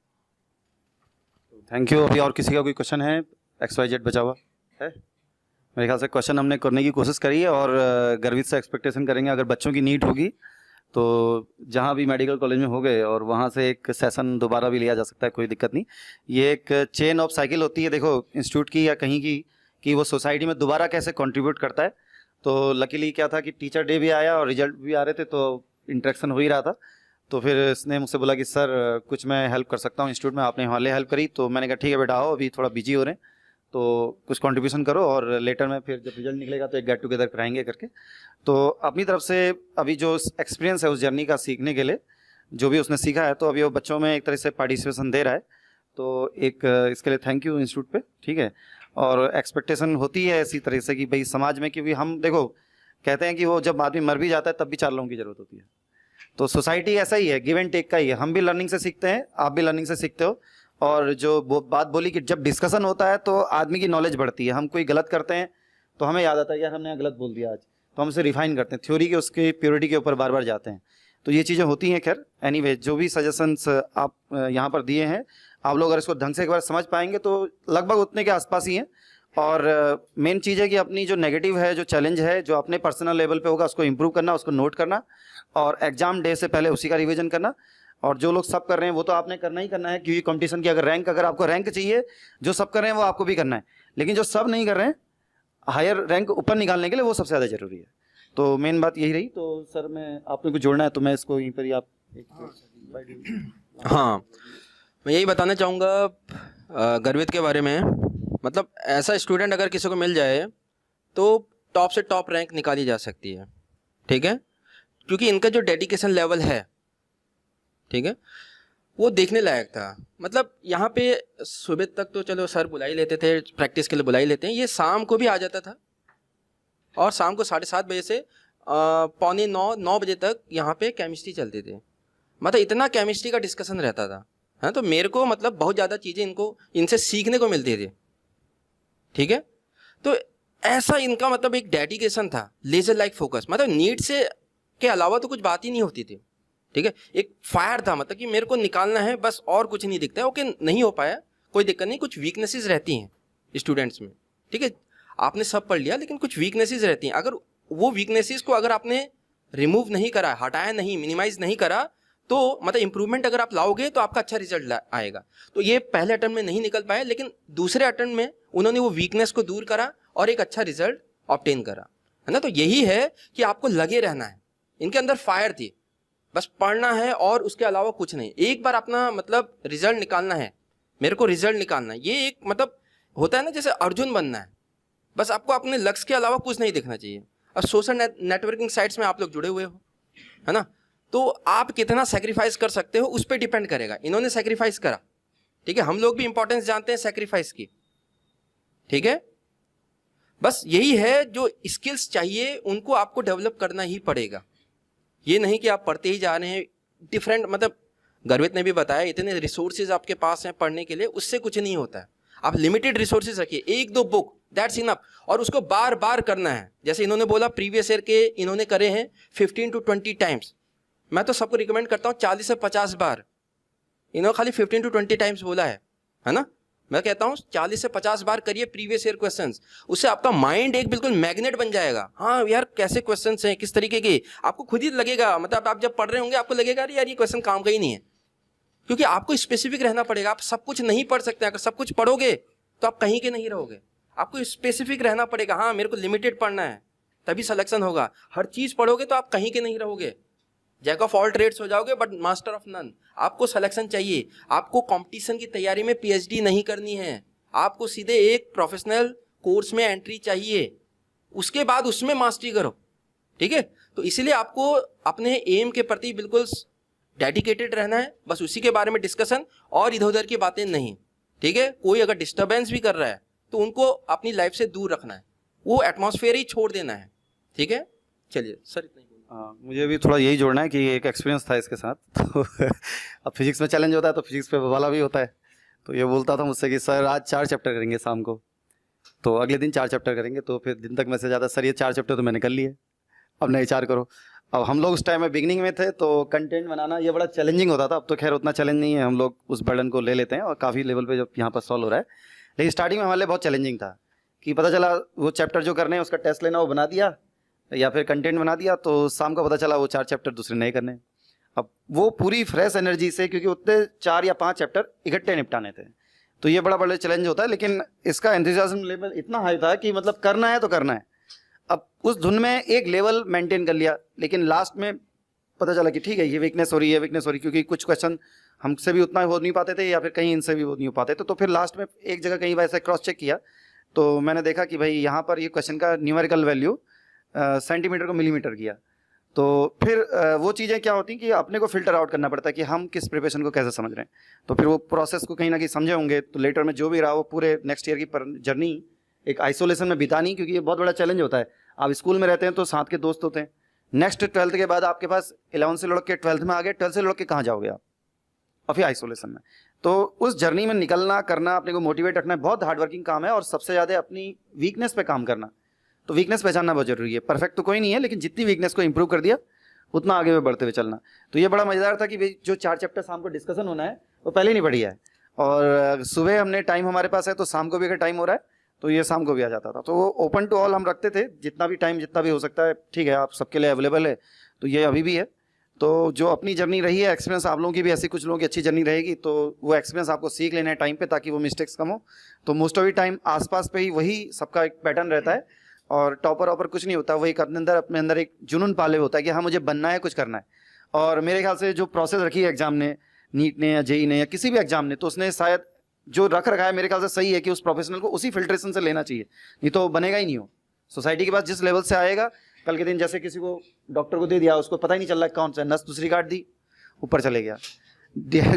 Thank you. अभी और किसी का कोई क्वेश्चन है? XYZ बचा हुआ है? मेरे ख्याल से क्वेश्चन हमने करने की कोशिश करी है और गर्वित से एक्सपेक्टेशन करेंगे अगर बच्चों की नीड होगी तो जहाँ भी मेडिकल कॉलेज में हो गए और वहाँ से एक सेशन दोबारा भी लिया जा सकता है, कोई दिक्कत नहीं। ये एक चेन ऑफ साइकिल होती है, देखो इंस्टीट्यूट की या कहीं की, कि वो सोसाइटी में दोबारा कैसे कंट्रीब्यूट करता है। तो लकीली क्या था कि टीचर डे भी आया और रिजल्ट भी आ रहे थे, तो इंटरेक्शन हो ही रहा था। तो फिर इसने मुझसे बोला कि सर कुछ मैं हेल्प कर सकता हूँ इंस्टीट्यूट में, आपने हमारे हेल्प करी। तो मैंने कहा ठीक है बेटा आओ, अभी थोड़ा बिजी हो रहे हैं तो कुछ कंट्रीब्यूशन करो और लेटर में फिर जब रिजल्ट निकलेगा तो एक गेट टुगेदर कराएंगे करके। तो अपनी तरफ से अभी जो एक्सपीरियंस है उस जर्नी का सीखने के लिए जो भी उसने सीखा है, तो अभी वो बच्चों में एक तरह से पार्टिसिपेशन दे रहा है। तो एक इसके लिए थैंक यू इंस्टीट्यूट पे, ठीक है। और एक्सपेक्टेशन होती है इसी तरह से कि भाई समाज में, क्योंकि हम देखो कहते हैं कि वो जब आदमी मर भी जाता है तब भी 4 लोगों की ज़रूरत होती है। तो सोसाइटी ऐसा ही है, गिव एंड टेक का ही है। हम भी लर्निंग से सीखते हैं, आप भी लर्निंग से सीखते हो। और जो बात बोली कि जब डिस्कशन होता है तो आदमी की नॉलेज बढ़ती है। हम कोई गलत करते हैं तो हमें याद आता है यार हमने गलत बोल दिया आज, तो हम उसे रिफाइन करते हैं, थ्योरी के उसके प्योरिटी के ऊपर बार बार जाते हैं। तो ये चीज़ें होती हैं। खैर एनीवे, जो भी सजेशंस आप यहाँ पर दिए हैं, आप लोग अगर इसको ढंग से एक बार समझ पाएंगे तो लगभग उतने के आसपास ही हैं। और मेन चीज़ है कि अपनी जो नेगेटिव है, जो चैलेंज है, जो अपने पर्सनल लेवल पे होगा उसको इम्प्रूव करना, उसको नोट करना और एग्जाम डे से पहले उसी का रिवीजन करना। और जो लोग सब कर रहे हैं वो तो आपने करना ही करना है, क्योंकि कंपटीशन की अगर आपको रैंक चाहिए, जो सब कर रहे हैं वो आपको भी करना है। लेकिन जो सब नहीं कर रहे हैं, हायर रैंक ऊपर निकालने के लिए, वो सबसे ज़्यादा जरूरी है। तो मेन बात यही रही। तो सर मैं आपने कुछ जोड़ना है तो मैं इसको यहीं पर ही आप हाँ, मैं यही बताना चाहूँगा गर्वित के बारे में। मतलब ऐसा स्टूडेंट अगर किसी को मिल जाए तो टॉप से टॉप रैंक निकाली जा सकती है, ठीक है। क्योंकि इनका जो डेडिकेशन लेवल है, ठीक है, वो देखने लायक था। मतलब यहाँ पे सुबह तक तो चलो सर बुला ही लेते थे, प्रैक्टिस के लिए बुला ही लेते हैं, ये शाम को भी आ जाता था और शाम को 7:30 बजे से 8:45-9 बजे तक यहाँ पे केमिस्ट्री चलती थी। मतलब इतना केमिस्ट्री का डिस्कशन रहता था, है। तो मेरे को मतलब बहुत ज़्यादा चीज़ें इनसे सीखने को मिलती थी, ठीक है। तो ऐसा इनका मतलब एक डेडिकेशन था, लेजर लाइक फोकस। मतलब नीड से के अलावा तो कुछ बात ही नहीं होती थी, ठीक है। एक फायर था, मतलब कि मेरे को निकालना है बस, और कुछ नहीं दिखता है। ओके, नहीं हो पाया कोई दिक्कत नहीं। कुछ वीकनेसेस रहती हैं स्टूडेंट्स में, ठीक है। आपने सब पढ़ लिया लेकिन कुछ वीकनेसेस रहती हैं। अगर वो वीकनेसेस को अगर आपने रिमूव नहीं करा, हटाया नहीं, मिनिमाइज नहीं करा, तो मतलब इंप्रूवमेंट अगर आप लाओगे तो आपका अच्छा रिजल्ट आएगा। तो ये पहले अटेम्प्ट में नहीं निकल पाए, लेकिन दूसरे अटेम्प्ट में उन्होंने वो वीकनेस को दूर करा और एक अच्छा रिजल्ट ऑब्टेन करा, है ना। तो यही है कि आपको लगे रहना है। इनके अंदर फायर थी, बस पढ़ना है और उसके अलावा कुछ नहीं। एक बार अपना मतलब रिजल्ट निकालना है, मेरे को रिजल्ट निकालना है, ये एक मतलब होता है ना, जैसे अर्जुन बनना है। बस आपको अपने लक्ष्य के अलावा कुछ नहीं देखना चाहिए। और सोशल नेटवर्किंग साइट्स में आप लोग जुड़े हुए हो, है ना, तो आप कितना सेक्रीफाइस कर सकते हो उस पर डिपेंड करेगा। इन्होंने सेक्रीफाइस करा, ठीक है। हम लोग भी इंपॉर्टेंस जानते हैं सेक्रीफाइस की, ठीक है। बस यही है, जो स्किल्स चाहिए उनको आपको डेवलप करना ही पड़ेगा। ये नहीं कि आप पढ़ते ही जा रहे हैं डिफरेंट। मतलब गर्वित ने भी बताया, इतने रिसोर्सेज आपके पास हैं पढ़ने के लिए, उससे कुछ नहीं होता है। आप लिमिटेड रिसोर्सेज रखिए, 1-2 बुक, दैट्स इनफ। और उसको बार बार करना है। जैसे इन्होंने बोला प्रीवियस ईयर के इन्होंने करे हैं 15 to 20 टाइम्स। मैं तो सबको रिकमेंड करता हूँ 40 से 50 बार। इन्होंने खाली 15 to 20 टाइम्स बोला है ना। मैं कहता हूँ 40 से 50 बार करिए प्रीवियस ईयर क्वेश्चंस। उससे आपका माइंड एक बिल्कुल मैग्नेट बन जाएगा। हाँ यार, कैसे क्वेश्चंस हैं, किस तरीके के, आपको खुद ही लगेगा। मतलब आप जब पढ़ रहे होंगे आपको लगेगा अरे यार ये क्वेश्चन काम का ही नहीं है। क्योंकि आपको स्पेसिफिक रहना पड़ेगा। आप सब कुछ नहीं पढ़ सकते। अगर सब कुछ पढ़ोगे तो आप कहीं के नहीं रहोगे। आपको स्पेसिफिक रहना पड़ेगा। हाँ, मेरे को लिमिटेड पढ़ना है, तभी सिलेक्शन होगा। हर चीज पढ़ोगे तो आप कहीं के नहीं रहोगे, जैक ऑफ ऑल ट्रेड्स हो जाओगे बट मास्टर ऑफ नन। आपको सिलेक्शन चाहिए। आपको कंपटीशन की तैयारी में पीएचडी नहीं करनी है, आपको सीधे एक प्रोफेशनल कोर्स में एंट्री चाहिए, उसके बाद उसमें मास्टरी करो, ठीक है। तो इसीलिए आपको अपने एम के प्रति बिल्कुल डेडिकेटेड रहना है। बस उसी के बारे में डिस्कशन, और इधर उधर की बातें नहीं, ठीक है। कोई अगर डिस्टर्बेंस भी कर रहा है तो उनको अपनी लाइफ से दूर रखना है, वो एटमॉस्फेयर ही छोड़ देना है, ठीक है। चलिए सर, इतना ही बोलूँ। मुझे भी थोड़ा यही जोड़ना है कि एक एक्सपीरियंस था इसके साथ तो अब फिजिक्स में चैलेंज होता है तो फिजिक्स पे वाला भी होता है। तो ये बोलता था मुझसे कि सर आज 4 चैप्टर करेंगे शाम को, तो अगले दिन 4 चैप्टर करेंगे। तो फिर दिन तक मैसेज ज़्यादा सर ये 4 चैप्टर तो मैंने कर लिए, अब नए 4 करो। अब हम लोग उस टाइम में बिगनिंग में थे तो कंटेंट बनाना ये बड़ा चैलेंजिंग होता था। अब तो खैर उतना चैलेंज नहीं है, हम लोग उस बर्डन को ले लेते हैं और काफ़ी लेवल पे जब यहाँ पर सॉल्व हो रहा है। लेकिन स्टार्टिंग में हमारे लिए बहुत चैलेंजिंग था कि पता चला वो चैप्टर जो करने हैं उसका टेस्ट लेना वो बना दिया या फिर कंटेंट बना दिया, तो शाम को पता चला वो 4 चैप्टर दूसरे नए करने हैं। अब वो पूरी फ्रेश एनर्जी से, क्योंकि उतने 4 या 5 चैप्टर इकट्ठे निपटाने थे, तो ये बड़ा चैलेंज होता है। लेकिन इसका एंथुसियाज्म लेवल इतना हाई था कि मतलब करना है तो करना है। अब उस धुन में एक लेवल मेंटेन कर लिया, लेकिन लास्ट में पता चला कि ठीक है ये वीकनेस हो रही है, वीकनेस हो रही है, क्योंकि कुछ क्वेश्चन हमसे भी उतना हो नहीं पाते थे या फिर कहीं इनसे भी हो नहीं हो पाते थे। तो फिर लास्ट में एक जगह कहीं वैसे क्रॉस चेक किया तो मैंने देखा कि भाई यहाँ पर ये क्वेश्चन का न्यूमेरिकल वैल्यू सेंटीमीटर को मिलीमीटर किया। तो फिर वो चीज़ें क्या होती हैं कि अपने को फिल्टर आउट करना पड़ता है कि हम किस प्रिपरेशन को कैसे समझ रहे हैं। तो फिर वो प्रोसेस को कहीं ना कहीं समझे होंगे, तो लेटर में जो भी रहा वो पूरे नेक्स्ट ईयर की जर्नी एक आइसोलेशन में बितानी, क्योंकि ये बहुत बड़ा चैलेंज होता है। आप स्कूल में रहते हैं तो साथ के दोस्त होते हैं, नेक्स्ट 12th के बाद आपके पास 11 से लौट के 12th में आ गए, 12th से लौट के कहाँ जाओगे आप, और फिर आइसोलेशन में। तो उस जर्नी में निकलना, करना, अपने को मोटिवेट रखना बहुत हार्डवर्किंग काम है, और सबसे ज़्यादा अपनी वीकनेस पे काम करना। तो वीकनेस पहचानना बहुत जरूरी है। परफेक्ट तो कोई नहीं है, लेकिन जितनी वीकनेस को इंप्रूव कर दिया उतना आगे में बढ़ते हुए चलना। तो ये बड़ा मज़ेदार था कि भाई जो 4 चैप्टर शाम को डिस्कशन होना है वो पहले नहीं पढ़ी है, और सुबह हमने टाइम हमारे पास है तो शाम को भी अगर टाइम हो रहा है तो ये शाम को भी आ जाता था। तो वो ओपन टू ऑल हम रखते थे, जितना भी टाइम जितना भी हो सकता है, ठीक है आप सबके लिए अवेलेबल है, तो ये अभी भी है। तो जो अपनी जर्नी रही है, एक्सपीरियंस आप लोगों की भी ऐसी कुछ लोगों की अच्छी जर्नी रहेगी, तो वो एक्सपीरियंस आपको सीख लेना है टाइम पे, ताकि वो मिस्टेक्स कम हो। तो मोस्ट ऑफ द टाइम आसपास पे ही वही सबका एक पैटर्न रहता है, और टॉपर ऑपर कुछ नहीं होता। वही अपने अंदर एक जुनून पाले होता है कि हाँ मुझे बनना है, कुछ करना है। और मेरे ख्याल से जो प्रोसेस रखी है एग्जाम ने, नीट ने या जेई ने या किसी भी एग्जाम ने, तो उसने शायद जो रख रखा है मेरे ख्याल से सही है कि उस प्रोफेशनल को उसी फिल्ट्रेशन से लेना चाहिए, नहीं तो बनेगा ही नहीं हो। सोसाइटी के पास जिस लेवल से आएगा, कल के दिन जैसे किसी को डॉक्टर को दे दिया, उसको पता ही नहीं चल रहा कौन सा नस दूसरी काट दी, ऊपर चले गया।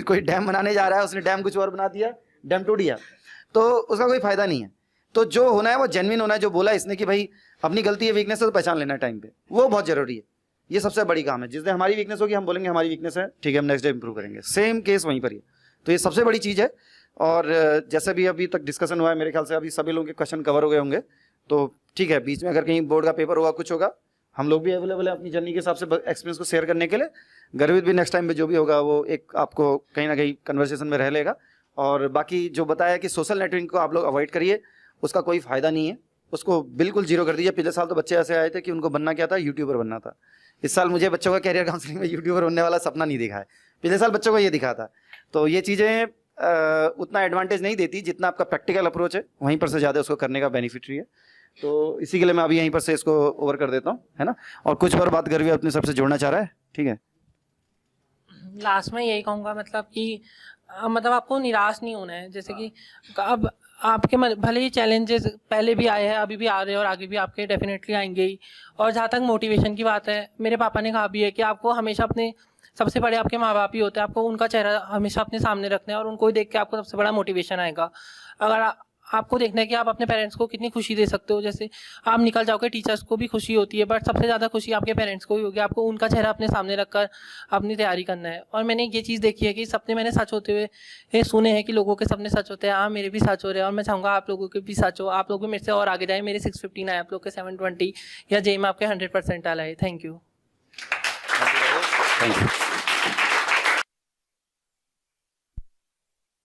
कोई डैम बनाने जा रहा है, उसने डैम कुछ और बना दिया, डैम टूट गया, तो उसका कोई फायदा नहीं है। तो जो होना है वो जेन्युइन होना है। जो बोला इसने कि भाई अपनी गलती है, वीकनेस है, तो पहचान लेना टाइम पे, वो बहुत जरूरी है। ये सबसे बड़ी काम है। जिस दिन हमारी वीकनेस होगी हम बोलेंगे हमारी वीकनेस है, ठीक है हम नेक्स्ट डे इंप्रूव करेंगे, सेम केस वहीं पर ही है। तो ये सबसे बड़ी चीज़ है। और जैसे भी अभी तक डिस्कशन हुआ है, मेरे ख्याल से अभी सभी लोगों के क्वेश्चन कवर हो गए होंगे। तो ठीक है, बीच में अगर कहीं बोर्ड का पेपर होगा, कुछ होगा, हम लोग भी अवेलेबल है अपनी जर्नी के हिसाब से एक्सपीरियंस को शेयर करने के लिए। गर्वित भी नेक्स्ट टाइम पे जो भी होगा वो एक आपको कहीं ना कहीं कन्वर्सेशन में रह लेगा। और बाकी जो बताया कि सोशल नेटवर्किंग को आप लोग अवॉइड करिए, उसका कोई फ़ायदा नहीं है, उसको बिल्कुल जीरो कर दीजिए। पिछले साल तो बच्चे ऐसे आए थे कि उनको बनना क्या था, यूट्यूबर बनना था। इस साल मुझे बच्चों का कैरियर काउंसलिंग में यूट्यूबर बनने वाला सपना नहीं दिखा है, पिछले साल बच्चों को ये दिखा था। तो ये चीज़ें उतना एडवांटेज नहीं देती जितना आपका प्रैक्टिकल अप्रोच है, वहीं पर से ज़्यादा उसको करने का बेनिफिट है। तो इसी के लिए मैं अभी यहीं पर से इसको ओवर कर देता हूँ, है ना। और कुछ और बात गर्वी अपने सबसे जोड़ना चाह रहा है, ठीक है। लास्ट में यही कहूँगा, मतलब कि मतलब आपको निराश नहीं होना है। जैसे कि अब आपके भले ही चैलेंजेस पहले भी आए हैं, अभी भी आ रहे हैं, और आगे भी आपके डेफिनेटली आएंगे ही। और जहाँ तक मोटिवेशन की बात है, मेरे पापा ने कहा भी है कि आपको हमेशा अपने सबसे बड़े आपके माँ बाप ही होते हैं, आपको उनका चेहरा हमेशा अपने सामने रखना है, और उनको ही देख के आपको सबसे बड़ा मोटिवेशन आएगा। अगर आपको देखना है कि आप अपने पेरेंट्स को कितनी खुशी दे सकते हो। जैसे आप निकल जाओगे, टीचर्स को भी खुशी होती है, बट सबसे ज़्यादा खुशी आपके पेरेंट्स को ही होगी। आपको उनका चेहरा अपने सामने रखकर अपनी तैयारी करना है। और मैंने ये चीज़ देखी है कि सपने मैंने सच होते हुए ये सुने हैं कि लोगों के सपने सच होते हैं। हाँ, मेरे भी सच हो रहे हैं, और मैं चाहूँगा आप लोगों के भी सच हो। आप लोग भी मेरे से और आगे जाए। मेरे 615 आए, आप लोग के 720, या जेई में आपके 100% आए। Thank you.